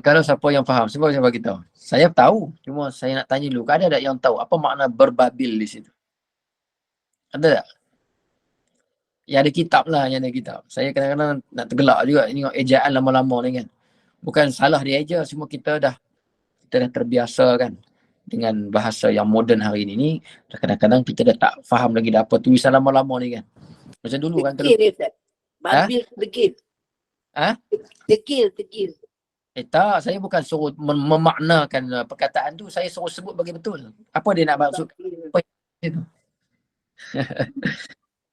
Kalau siapa yang faham, siapa kita tahu. Saya tahu, cuma saya nak tanya dulu, ada tak yang tahu apa makna berbabil di situ? Ada tak? Yang ada kitab lah, yang ada kitab. Saya kadang-kadang nak tergelak juga tengok ejaan lama-lama ni kan. Bukan salah dia eja, semua kita dah terbiasa kan dengan bahasa yang moden hari ini. Kadang-kadang kita dah tak faham lagi dah apa tulisan lama-lama ni kan. Macam dulu kan kalau Tegil dia Ustaz. Babil tegil. Ha? Tegil. Tak, saya bukan suruh memaknakan perkataan tu, saya suruh sebut bagi betul. Apa dia nak maksud? Apa itu?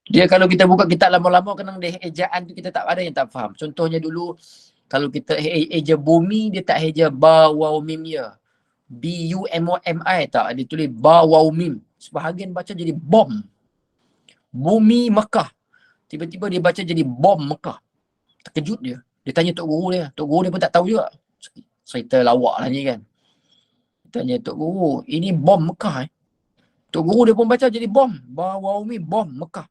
Dia kalau kita buka kitab lama-lama kadang dia ejaan tu kita tak ada yang tak faham. Contohnya dulu kalau kita eja bumi, dia tak eja ba waw mim ya. B-U-M-O-M-I tak. Dia tulis ba waw mim. Sebahagian baca jadi bom. Bumi Mekah. Tiba-tiba dia baca jadi bom Mekah. Terkejut dia. Dia tanya Tok Guru dia. Tok Guru dia pun tak tahu juga. Saya terlawak lah ni kan. Dia tanya Tok Guru, ini bom Mekah Tok Guru dia pun baca jadi bom. Ba waw mim bom Mekah.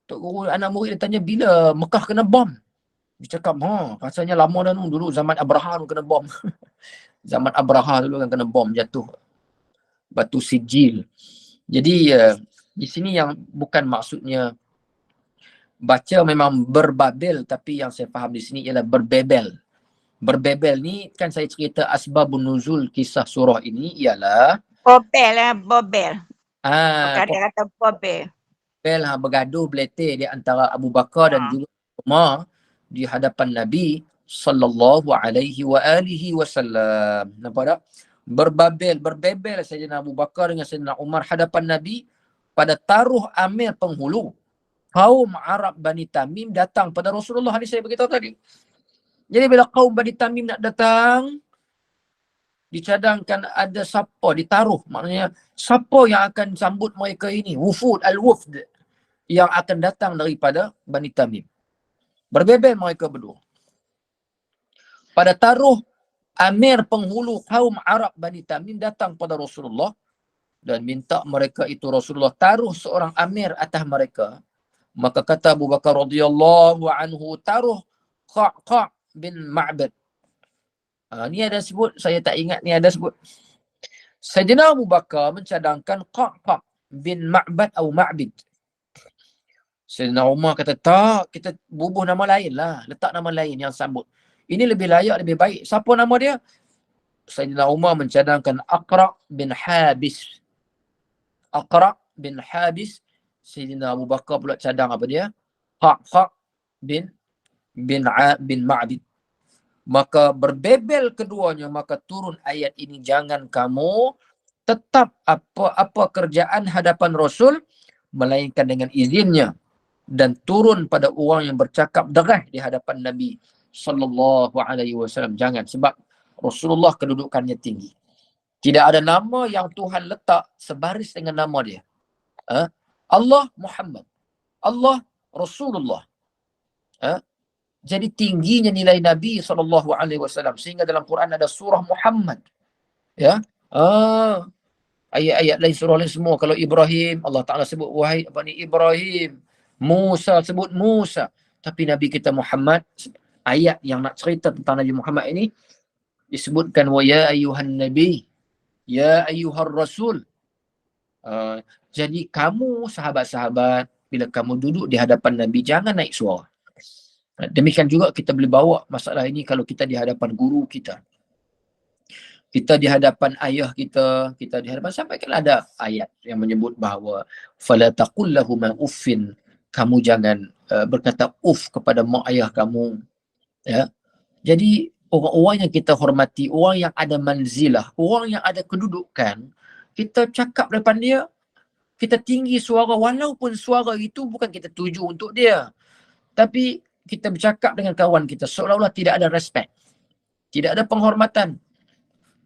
Tok Guru anak murid dia tanya bila Mekah kena bom. Dia cakap, rasanya lama dah dulu zaman Abraha kena bom. Zaman Abraha dulu kan kena bom jatuh. Batu sijil. Jadi di sini yang bukan maksudnya baca memang berbabil, tapi yang saya faham di sini ialah berbebel. Berbebel ni kan saya cerita asbabun nuzul kisah surah ini ialah Bobel. Kadang kata bobel. Bergaduh beletih di antara Abu Bakar dan juga Umar di hadapan Nabi sallallahu alaihi wa alihi wasallam. Nampak tak? Berbebel Sayyidina Abu Bakar dengan Sayyidina Umar hadapan Nabi pada taruh amir penghulu. Kaum Arab Bani Tamim datang pada Rasulullah, ni saya beritahu tadi. Jadi bila kaum Bani Tamim nak datang, dicadangkan ada siapa ditaruh, maknanya siapa yang akan sambut mereka ini, wufud al-wufd yang akan datang daripada Bani Tamim. Berbebel mereka berdua. Pada taruh amir penghulu kaum Arab Bani Tamim datang pada Rasulullah dan minta mereka itu Rasulullah taruh seorang amir atas mereka. Maka kata Abu Bakar radhiyallahu anhu, taruh Qa' bin Ma'bad. Ni ada sebut, saya tak ingat ni ada sebut. Sayyidina Abu Bakar mencadangkan Qa' bin Ma'bad atau Ma'bid. Sayyidina Umar kata, tak, kita bubuh nama lain lah. Letak nama lain yang sambut. Ini lebih layak, lebih baik. Siapa nama dia? Sayyidina Umar mencadangkan Aqra' bin Habis. Aqra' bin Habis. Sayyidina Abu Bakar pula cadang apa dia? Qa' bin Ma'bid. Maka berbebel keduanya, maka turun ayat ini, jangan kamu tetap apa kerjaan hadapan Rasul melainkan dengan izinnya, dan turun pada orang yang bercakap derah di hadapan Nabi sallallahu alaihi wasallam. Jangan, sebab Rasulullah kedudukannya tinggi. Tidak ada nama yang Tuhan letak sebaris dengan nama dia. Allah Muhammad, Allah Rasulullah. Jadi tingginya nilai Nabi SAW sehingga dalam Quran ada surah Muhammad. Ya. Ayat-ayat lain, surah lain semua. Kalau Ibrahim, Allah Ta'ala sebut wahai Ibrahim. Musa sebut Musa. Tapi Nabi kita Muhammad, ayat yang nak cerita tentang Nabi Muhammad ini disebutkan wa ya ayyuhan nabi, ya ayyuhar rasul. Jadi kamu sahabat-sahabat, bila kamu duduk di hadapan Nabi, jangan naik suara. Demikian juga kita boleh bawa masalah ini kalau kita di hadapan guru kita. Kita di hadapan ayah kita, kita di hadapan, sampaikan ada ayat yang menyebut bahawa fala taqul lahum uffin, kamu jangan berkata kepada mak ayah kamu. Ya. Jadi orang-orang yang kita hormati, orang yang ada manzilah, orang yang ada kedudukan, kita cakap depan dia, kita tinggi suara walaupun suara itu bukan kita tuju untuk dia. Tapi kita bercakap dengan kawan kita seolah-olah tidak ada respect. Tidak ada penghormatan.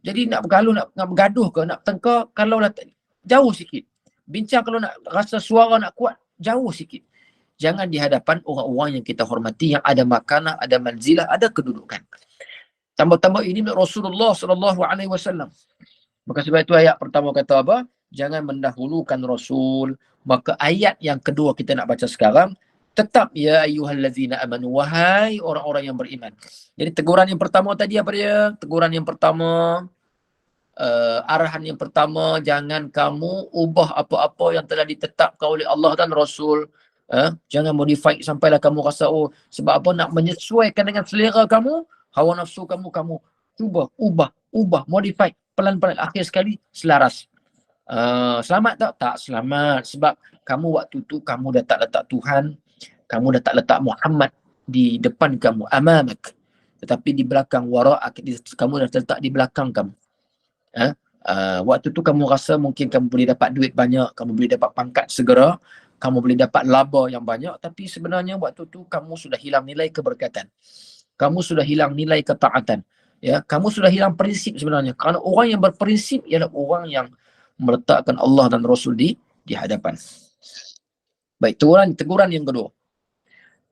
Jadi kalau nak bergaduh ke, nak bertengkar, kalaulah jauh sikit. Bincang kalau nak rasa suara nak kuat, jauh sikit. Jangan di hadapan orang-orang yang kita hormati, yang ada makanah, ada manzilah, ada kedudukan. Tambah-tambah ini Rasulullah SAW. Maka sebab itu ayat pertama kata apa? Jangan mendahulukan Rasul. Maka ayat yang kedua kita nak baca sekarang, tetap ya ayyuhallazina amanu, wahai orang-orang yang beriman. Jadi teguran yang pertama tadi apa dia? Teguran yang pertama, arahan yang pertama, jangan kamu ubah apa-apa yang telah ditetapkan oleh Allah dan Rasul. Jangan modify sampailah kamu rasa, oh sebab apa, nak menyesuaikan dengan selera kamu, hawa nafsu kamu cuba ubah, modify pelan-pelan, akhir sekali selaras. Selamat tak? Tak selamat, sebab kamu waktu tu kamu dah tak letak Tuhan, kamu dah tak letak Muhammad di depan kamu, amamak, tetapi di belakang, wara'ak, kamu dah letak di belakang kamu. Waktu tu kamu rasa mungkin kamu boleh dapat duit banyak, kamu boleh dapat pangkat segera, kamu boleh dapat laba yang banyak, tapi sebenarnya waktu tu kamu sudah hilang nilai keberkatan, kamu sudah hilang nilai ketaatan, ya, kamu sudah hilang prinsip sebenarnya. Kerana orang yang berprinsip ialah orang yang meletakkan Allah dan Rasul di hadapan. Baik, teguran yang kedua.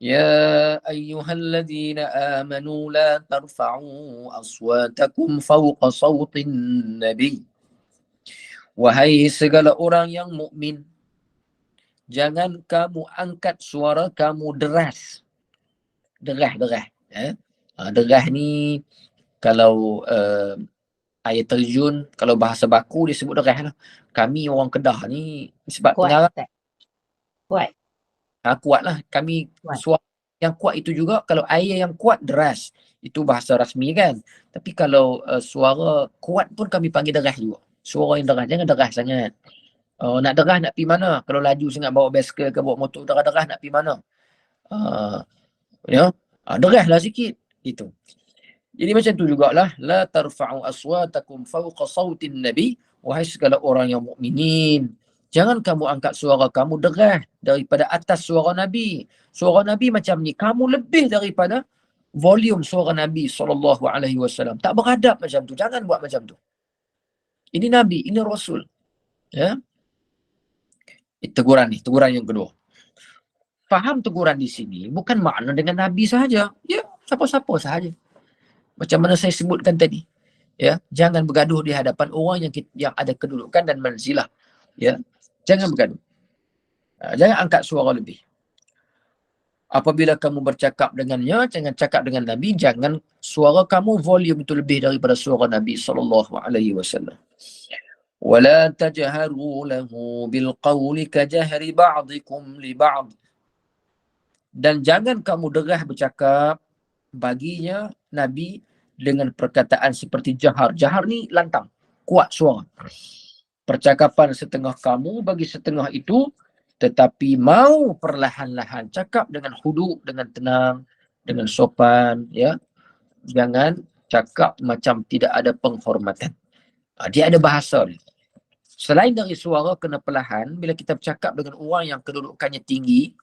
Ya ayyuhalladzina amanu la tarfa'u aswatakum fawqa sawtin nabi. Wahai segala orang yang mukmin, jangan kamu angkat suara kamu deras. Derah. Derah ni kalau air terjun, kalau bahasa baku dia sebut derah lah. Kami orang Kedah ni sebab pengarang kuat lah. Kami suara yang kuat itu juga, kalau air yang kuat deras, itu bahasa rasmi kan. Tapi kalau suara kuat pun kami panggil derah juga. Suara yang deras, jangan deras sangat. Nak derah nak pergi mana? Kalau laju sangat bawa basikal ke bawa motor derah nak pergi mana? Derah lah sikit. Itu. Jadi macam tu jugalah, la tarfa'u aswatakum fawqa sautin nabi, wahai segala orang yang mukminin, jangan kamu angkat suara kamu deras daripada atas suara Nabi. Suara Nabi macam ni, kamu lebih daripada volume suara Nabi SAW. Tak beradab macam tu, jangan buat macam tu. Ini Nabi, ini Rasul. Ya. Teguran yang kedua. Faham teguran di sini bukan makna dengan Nabi sahaja. Ya, siapa-siapa sahaja. Macam mana saya sebutkan tadi, ya, jangan bergaduh di hadapan orang yang ada kedudukan dan manzilah, ya, jangan bergaduh, jangan angkat suara lebih. Apabila kamu bercakap dengannya, jangan cakap dengan Nabi, jangan suara kamu volume itu lebih daripada suara Nabi SAW. Wala tajharu lahu bil qawli kajahri ba'dikum li ba'd. Dan jangan kamu derah bercakap baginya Nabi dengan perkataan seperti jahar. Jahar ni lantang, kuat suara. Percakapan setengah kamu bagi setengah itu, tetapi mau perlahan-lahan, cakap dengan hudu, dengan tenang, dengan sopan, ya. Jangan cakap macam tidak ada penghormatan. Dia ada bahasa dia. Selain dari suara kena perlahan, bila kita bercakap dengan orang yang kedudukannya tinggi,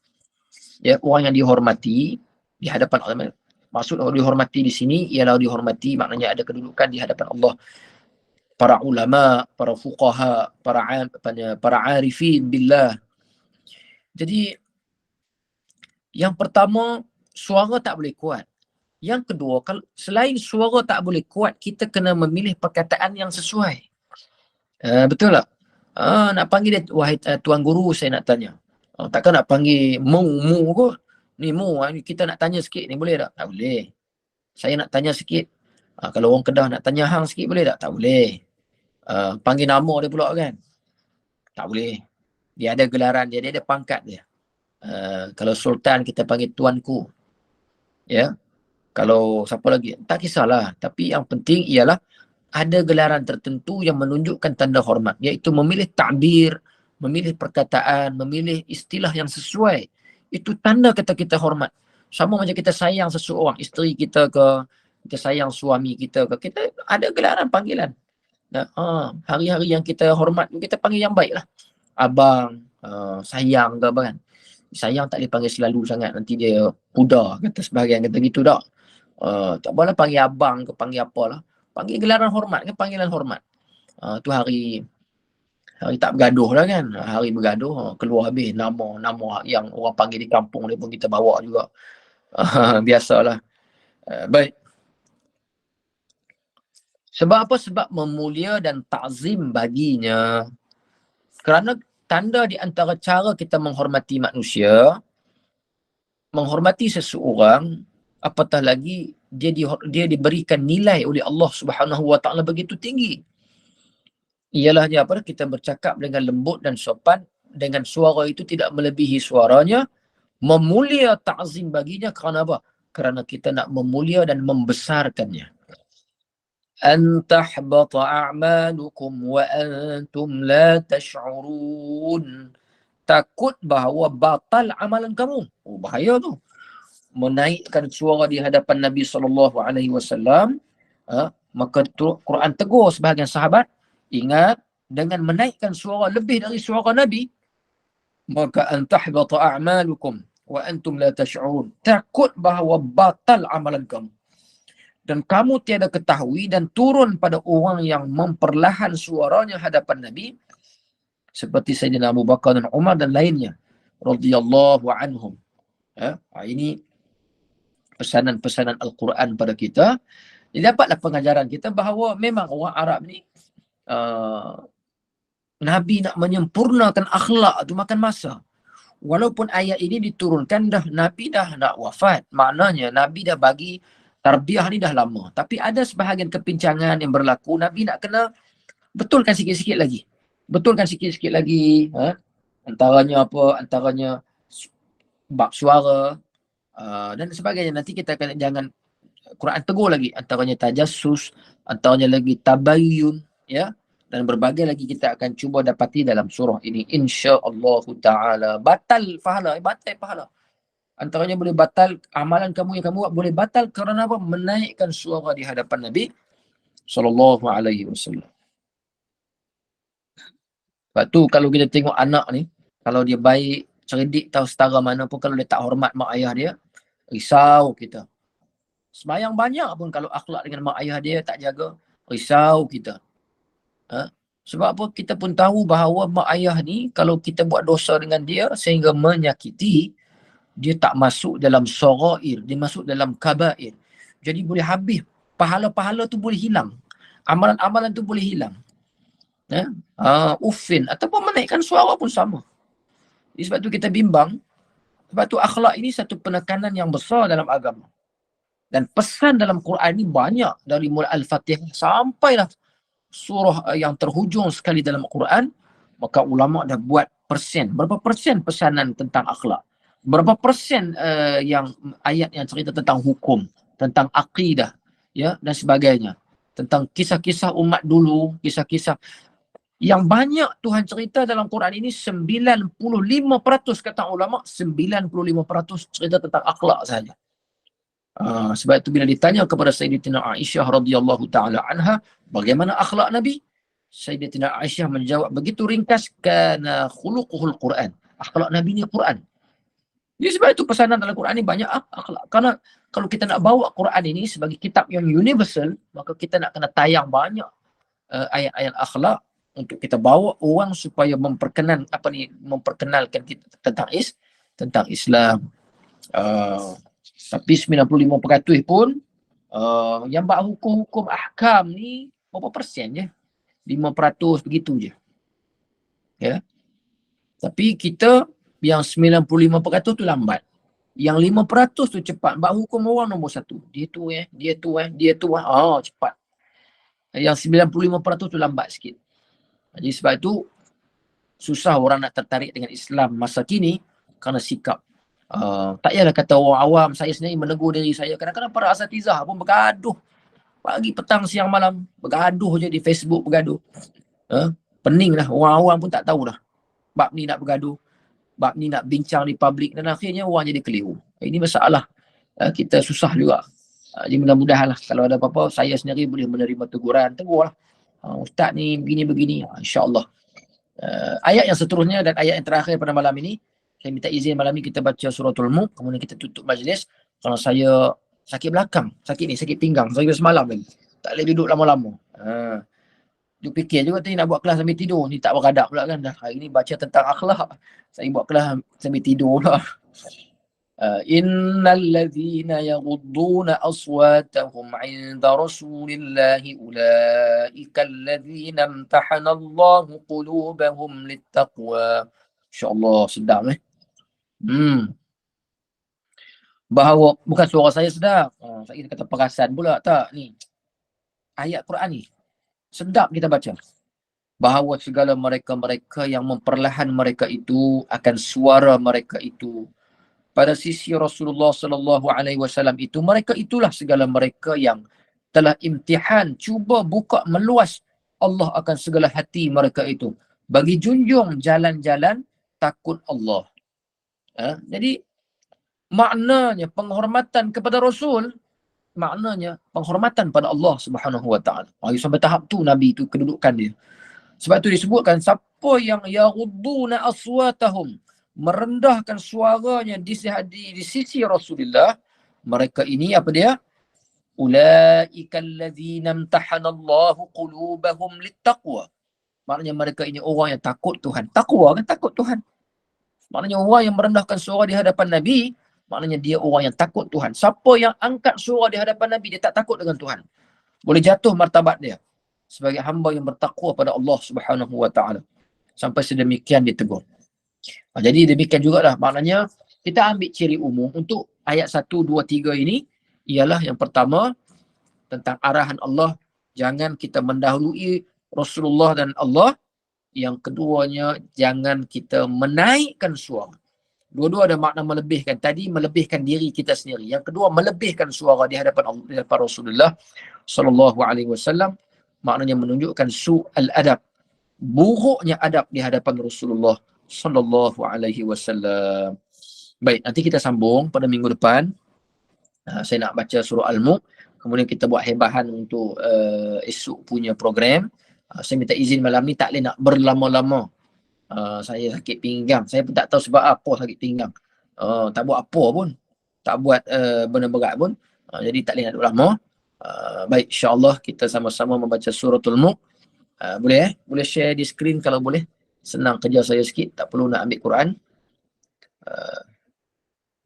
ya, orang yang dihormati di hadapan Allah. Maksud orang dihormati di sini ialah dihormati maknanya ada kedudukan di hadapan Allah. Para ulama, para fuqaha, para arifin billah. Jadi yang pertama, suara tak boleh kuat. Yang kedua, kalau selain suara tak boleh kuat, kita kena memilih perkataan yang sesuai. Betul tak? Nak panggil dia, wahai tuan guru, saya nak tanya. Takkan nak panggil mu kot. Ni mu, kita nak tanya sikit ni, boleh tak? Tak boleh. Saya nak tanya sikit. Kalau orang Kedah nak tanya hang sikit, boleh tak? Tak boleh. Panggil nama dia pula kan? Tak boleh. Dia ada gelaran dia, dia ada pangkat dia. Kalau sultan kita panggil tuanku. Ya. Kalau siapa lagi, tak kisahlah. Tapi yang penting ialah ada gelaran tertentu yang menunjukkan tanda hormat. Iaitu memilih ta'bir, memilih perkataan, memilih istilah yang sesuai. Itu tanda kata kita hormat. Sama macam kita sayang seseorang, isteri kita ke, kita sayang suami kita ke, kita ada gelaran panggilan. Hari-hari yang kita hormat, kita panggil yang baik lah. Abang, sayang ke apa kan. Sayang tak boleh panggil selalu sangat, nanti dia pudar kata sebahagian kata gitu tak. Tak boleh panggil abang ke, panggil apalah. Panggil gelaran hormat ke, panggilan hormat. Tu hari tak bergaduh lah kan. Hari bergaduh, keluar habis nama yang orang panggil di kampung dia pun kita bawa juga. Biasalah. Baik. Sebab apa? Sebab memulia dan ta'zim baginya. Kerana tanda di antara cara kita menghormati manusia, menghormati seseorang, apatah lagi dia diberikan nilai oleh Allah Subhanahu Wa Taala begitu tinggi. ialah apa? Kita bercakap dengan lembut dan sopan, dengan suara itu tidak melebihi suaranya, memulia ta'zim baginya kerana apa? Kerana kita nak memulia dan membesarkannya. An tahbata a'malukum wa antum la tash'urun. Takut bahawa batal amalan kamu. Oh, bahaya tu. Menaikkan suara di hadapan Nabi SAW, maka Quran tegur sebahagian sahabat, ingat, dengan menaikkan suara lebih dari suara Nabi, maka antahbata a'malukum wa antum la tash'urun. Takut bahawa batal amalan kamu dan kamu tiada ketahui, dan turun pada orang yang memperlahan suaranya hadapan Nabi seperti Sayyidina Abu Bakar dan Umar dan lainnya radhiyallahu anhum. Ini pesanan-pesanan Al-Quran pada kita. Dapatlah pengajaran kita bahawa memang orang Arab ni Nabi nak menyempurnakan akhlak tu makan masa. Walaupun ayat ini diturunkan dah Nabi dah nak wafat, maknanya Nabi dah bagi tarbiyah ni dah lama. Tapi ada sebahagian kepincangan yang berlaku, Nabi nak kena betulkan sikit-sikit lagi. Betulkan sikit-sikit lagi. Antaranya apa? Antaranya bab suara dan sebagainya. Nanti kita akan jangan Quran tegur lagi. Antaranya tajassus, antaranya lagi tabayyun, ya. Dan berbagai lagi kita akan cuba dapati dalam surah ini. InsyaAllah ta'ala. Batal pahala. Batal pahala. Antaranya boleh batal amalan kamu yang kamu buat, boleh batal kerana apa? Menaikkan suara di hadapan Nabi SAW. Sebab tu kalau kita tengok anak ni, kalau dia baik, cerdik, tahu setara mana pun, kalau dia tak hormat mak ayah dia, risau kita. Sembayang banyak pun kalau akhlak dengan mak ayah dia tak jaga, risau kita. Sebab apa? Kita pun tahu bahawa mak ayah ni, kalau kita buat dosa dengan dia sehingga menyakiti, dia tak masuk dalam sarair, dia masuk dalam kabair. Jadi boleh habis, pahala-pahala tu boleh hilang, amalan-amalan tu boleh hilang. Ufin ataupun menaikkan suara pun sama. Jadi sebab tu kita bimbang. Sebab tu akhlak ini satu penekanan yang besar dalam agama. Dan pesan dalam Quran ni banyak, dari mulai Al-Fatihah sampailah surah yang terhujung sekali dalam Quran. Maka ulama dah buat persen, berapa persen pesanan tentang akhlak, berapa persen yang ayat yang cerita tentang hukum, tentang akidah, ya, dan sebagainya, tentang kisah-kisah umat dulu, kisah-kisah yang banyak Tuhan cerita dalam Quran ini. 95% kata ulama, 95% cerita tentang akhlak saja. Sebab itu bila ditanya kepada Sayyidatina Aisyah radhiyallahu taala anha, bagaimana akhlak Nabi, Sayyidatina Aisyah menjawab begitu ringkas, kana khuluquhul Quran. Akhlak Nabi ni Quran. Jadi sebab itu pesanan dalam Quran ni banyak akhlak. Karena kalau kita nak bawa Quran ini sebagai kitab yang universal, maka kita nak kena tayang banyak ayat-ayat akhlak untuk kita bawa orang supaya memperkenalkan kita tentang Islam. Tapi 95% pun yang bab hukum-hukum ahkam ni berapa persen je? 5% begitu je. Ya. Tapi kita yang 95% tu lambat. Yang 5% tu cepat. Bab hukum orang nombor 1. Dia tu cepat. Yang 95% tu lambat sikit. Jadi sebab itu susah orang nak tertarik dengan Islam masa kini kerana sikap. Tak payahlah kata orang awam, saya sendiri menegur diri saya. Kadang-kadang para asatizah pun bergaduh. Pagi, petang, siang, malam. Bergaduh je di Facebook, bergaduh. Pening lah. Orang awam pun tak tahu dah. Bab ni nak bergaduh. Bab ni nak bincang di publik. Dan akhirnya orang jadi keliru. Ini masalah. Kita susah juga. Jadi mudah-mudahan lah. Kalau ada apa-apa, saya sendiri boleh menerima teguran. Tegur lah. Ustaz ni begini-begini. InsyaAllah. Ayat yang seterusnya dan ayat yang terakhir pada malam ini, saya minta izin malam ni kita baca suratul Mulk, kemudian kita tutup majlis. Kalau saya sakit belakang, sakit pinggang, saya semalam lagi. Tak boleh duduk lama-lama. Dia fikir juga tadi nak buat kelas sambil tidur. Ni tak beradab pula kan. Dah hari ni baca tentang akhlak. Saya buat kelas sambil tidur pula. Innal ladzina yaghudduna aswatahum 'inda rasulillahi ulaika alladzina imtahana Allahu qulubahum littaqwa. Insya-Allah sedap Bahawa bukan suara saya sedap. Saya kata perasan pula tak ni. Ayat Quran ni sedap kita baca. bahawa segala mereka-mereka yang memperlahan mereka itu akan suara mereka itu pada sisi Rasulullah sallallahu alaihi wasallam itu, mereka itulah segala mereka yang telah imtihan, cuba buka meluas Allah akan segala hati mereka itu bagi junjung jalan-jalan takut Allah. Jadi maknanya penghormatan kepada Rasul, maknanya penghormatan pada Allah Subhanahu wa taala. Sampai tahap tu Nabi itu kedudukan dia. Sebab tu disebutkan siapa yang yaghudduna aswatahum, merendahkan suaranya di sisi Rasulullah, mereka ini apa dia? Ulaika allazina imtahanallahu qulubahum littaqwa. Maknanya mereka ini orang yang takut Tuhan. Takwa kan takut Tuhan. Maknanya orang yang merendahkan suara di hadapan Nabi, maknanya dia orang yang takut Tuhan. Siapa yang angkat suara di hadapan Nabi, dia tak takut dengan Tuhan. Boleh jatuh martabat dia sebagai hamba yang bertakwa pada Allah Subhanahu wa taala. Sampai sedemikian ditegur. Jadi demikian jugalah maknanya kita ambil ciri umum untuk ayat 1, 2, 3 ini ialah yang pertama tentang arahan Allah, jangan kita mendahului Rasulullah dan Allah. Yang keduanya, jangan kita menaikkan suara. Dua-dua ada makna melebihkan. Tadi melebihkan diri kita sendiri. Yang kedua, melebihkan suara di hadapan Allah, di hadapan Rasulullah sallallahu alaihi wasallam. Maknanya menunjukkan su'al adab, buruknya adab di hadapan Rasulullah sallallahu alaihi wasallam. Baik, nanti kita sambung pada minggu depan. Saya nak baca surah Al-Mulk, kemudian kita buat hebahan untuk esok punya program. Saya minta izin malam ni tak boleh nak berlama-lama. Saya sakit pinggang. Saya pun tak tahu sebab apa sakit pinggang. Tak buat apa pun. Tak buat benda berat pun. Jadi tak boleh nak duduk lama. Baik, insyaAllah kita sama-sama membaca suratul Mulk. Boleh Boleh share di skrin kalau boleh. Senang kerja saya sikit. Tak perlu nak ambil Quran.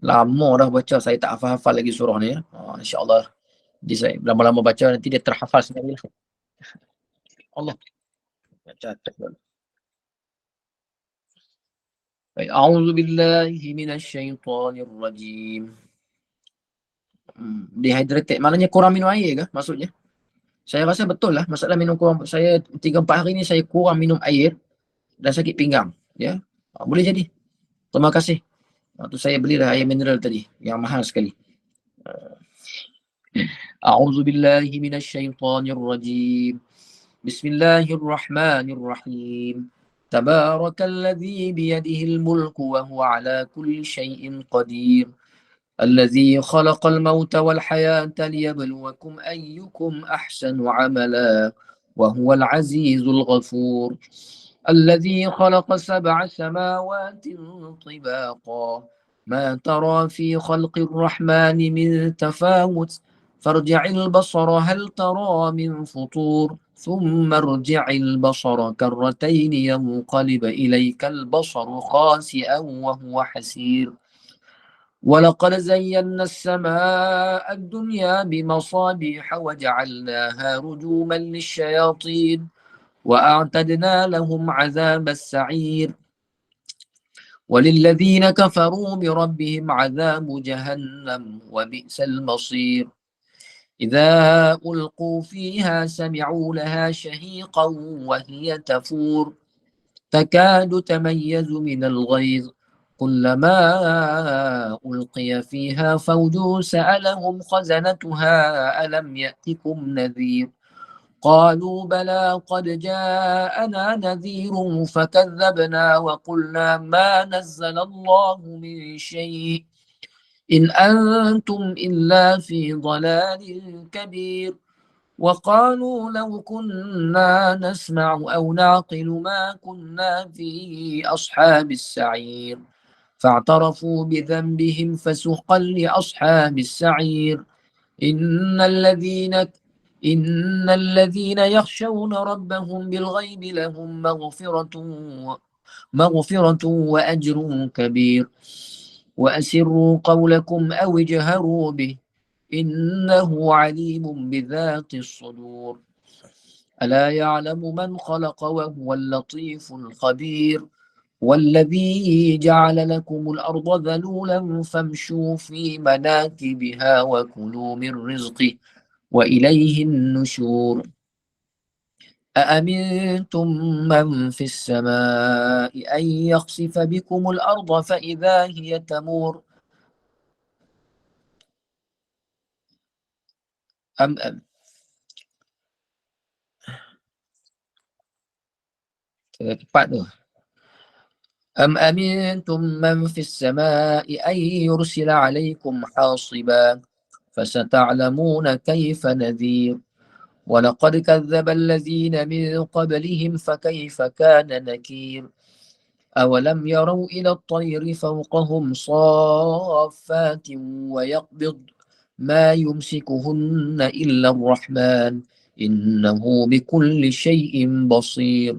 Lama dah baca. Saya tak hafal-hafal lagi surah ni. InsyaAllah. Jadi saya lama-lama baca nanti dia terhafal sendiri. Allah. Catat dulu. Baik, a'udzu billahi minasyaitonir rajim. Dehydrated maknanya kurang minum air ke maksudnya? Saya rasa betul lah masalah minum kurang. Saya 3-4 hari ni saya kurang minum air dan sakit pinggang, ya. Boleh jadi. Terima kasih. Tu saya belilah air mineral tadi yang mahal sekali. A'udzu billahi minasyaitonir rajim. Bismillahirrahmanirrahim. Tabarakalladzi biyadihil mulku wa huwa ala kulli syai'in qadir. Alladzi khalaqal mauta wal hayata liyabluwakum ayyukum ahsanu amala wa huwal azizul ghafur. Alladzi khalaqa sab'a samawati tibaqa ma tara fi khalqir rahmani min tafawut farji'il basara hal tara min futur. ثم ارجع البصر كرتين ينقلب إليك البصر خاسئا وهو حسير ولقد زينا السماء الدنيا بمصابيح وجعلناها رجوما للشياطين وأعتدنا لهم عذاب السعير وللذين كفروا بربهم عذاب جهنم وبئس المصير إذا ألقوا فيها سمعوا لها شهيقا وهي تفور تكاد تميز من الغيظ كلما ألقي فيها فوج سألهم خزنتها ألم يأتكم نذير قالوا بلى قد جاءنا نذير فكذبنا وقلنا ما نزل الله من شيء إن أنتم إلا في ضلال كبير وقالوا لو كنا نسمع أو نعقل ما كنا في أصحاب السعير فاعترفوا بذنبهم فسحقا لأصحاب السعير إن الذين يخشون ربهم بالغيب لهم مغفرة وأجر كبير وأسروا قولكم أو اجهروا به إنه عليم بذات الصدور ألا يعلم من خلق وهو اللطيف الخبير والذي جعل لكم الأرض ذلولا فامشوا في مناكبها وكلوا من رزقه وإليه النشور. أأمنتم من في السماء أن يخسف بكم الأرض فإذا هي تمور أم cepat tu. أم أمنتم من في السماء أن يرسل عليكم حاصبا فستعلمون كيف نذير ولقد كذب الذين من قبلهم فكيف كان نكير أولم يروا إلى الطير فوقهم صافات ويقبض ما يمسكهن إلا الرحمن إنه بكل شيء بصير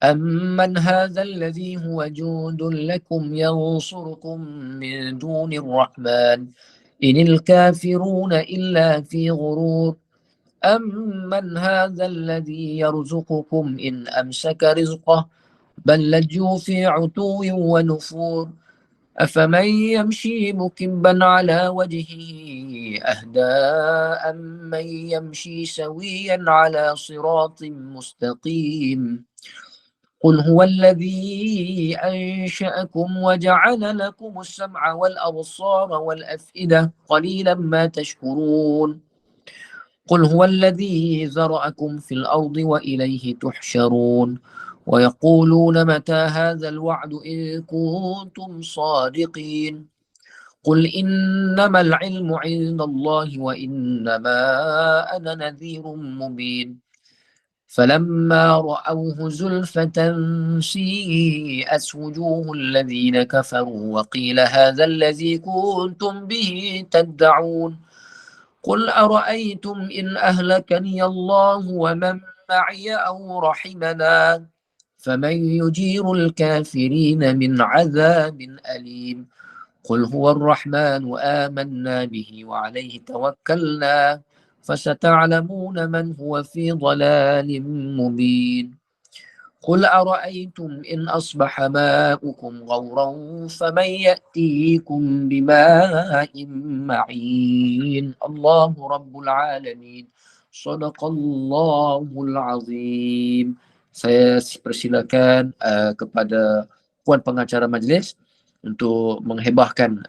أمن هذا الذي هو جند لكم ينصركم من دون الرحمن إن الكافرون إلا في غرور أمن هذا الذي يرزقكم إن أمسك رزقه بل لجوا في عتو ونفور أفمن يمشي مكبا على وجهه أهدى أمن يمشي سويا على صراط مستقيم قل هو الذي أنشأكم وجعل لكم السمع والأبصار والأفئدة قليلا ما تشكرون قل هو الذي ذرأكم في الأرض وإليه تحشرون ويقولون متى هذا الوعد إن كنتم صادقين قل إنما العلم عند الله وإنما أنا نذير مبين فلما رأوه زلفة سيئت وجوه الذين كفروا وقيل هذا الذي كنتم به تدعون قل أرأيتم إن أهلكني الله ومن معي أو رحمنا فمن يجير الكافرين من عذاب أليم قل هو الرحمن آمنا به وعليه توكلنا فستعلمون من هو في ضلال مبين قل أرأيتم إن أصبح ماؤكم غورا فمن يأتيكم بماء معين الله رب العالمين صدق الله العظيم. Saya persilakan kepada puan pengacara majlis untuk menghebahkan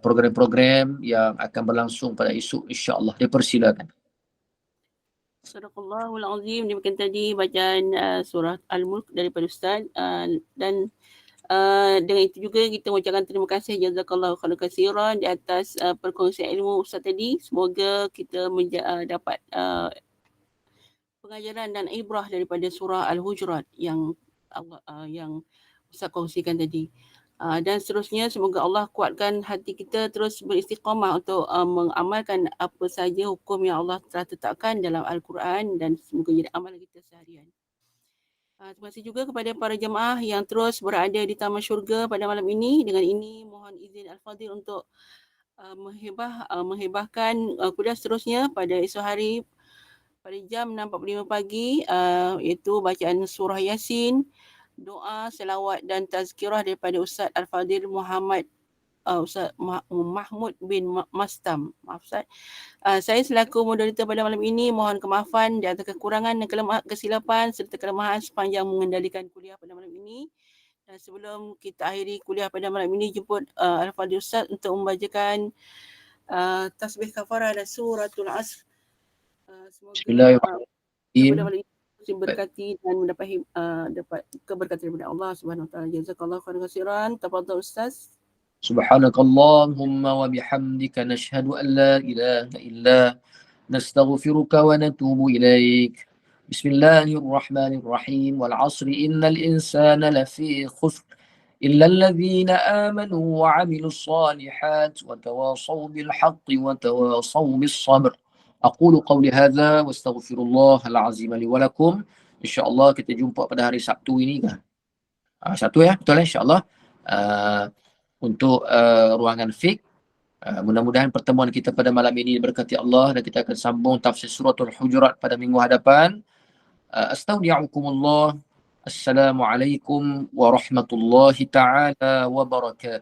program-program yang akan berlangsung pada esok, insya-Allah. Dipersilakan. Sadaqallahul Azim. Demikian tadi bacaan surah Al-Mulk daripada Ustaz, dan dengan itu juga kita mengucapkan terima kasih jazakallahu khairan katsiran di atas perkongsian ilmu Ustaz tadi. Semoga kita dapat pengajaran dan ibrah daripada surah Al-Hujurat yang Allah yang Ustaz kongsikan tadi. Dan seterusnya semoga Allah kuatkan hati kita terus beristiqamah untuk mengamalkan apa saja hukum yang Allah telah tetapkan dalam Al-Quran dan semoga jadi amalan kita seharian. Terima kasih juga kepada para jemaah yang terus berada di Taman Syurga pada malam ini. Dengan ini mohon izin Al-Fadhil untuk menghebahkan kuliah seterusnya pada esok hari pada jam 6.45 pagi, iaitu bacaan surah Yasin, doa, selawat dan tazkirah daripada Ustaz Al-Fadhil Muhammad Ustaz Mahmud bin Mastam. Maaf Ustaz. Saya selaku moderator pada malam ini mohon kemaafan di atas kekurangan dan kesilapan serta kelemahan sepanjang mengendalikan kuliah pada malam ini. Dan sebelum kita akhiri kuliah pada malam ini, jemput Al-Fadhil Ustaz untuk membacakan tasbih kafarah dan suratul Asr. Semoga pada malam ini berkati dan dapat keberkatan daripada Allah Subhanahu wa taala. Jazakallahu khairan katsiran. Tafadhal Ustaz. Subhanakallahumma wa bihamdika nashhadu an la ilaha illa nastaghfiruka wa natubu ilaik. Bismillahirrahmanirrahim. Wal 'asri innal insana lafi khusr illa alladhina amanu wa 'amilus solihat wa tawasaw bil haqqi wa tawasaw bis sabr. Aqulu qawli hadza wa astaghfirullahal azim li wa lakum. Insya-Allah kita jumpa pada hari Sabtu ini kan. Sabtu ya, betul insya-Allah. Untuk ruangan fiqh. Mudah-mudahan pertemuan kita pada malam ini diberkati Allah dan kita akan sambung tafsir suratul Hujurat pada minggu hadapan. Astaudi'ukumullah. Assalamualaikum warahmatullahi taala wabarakatuh.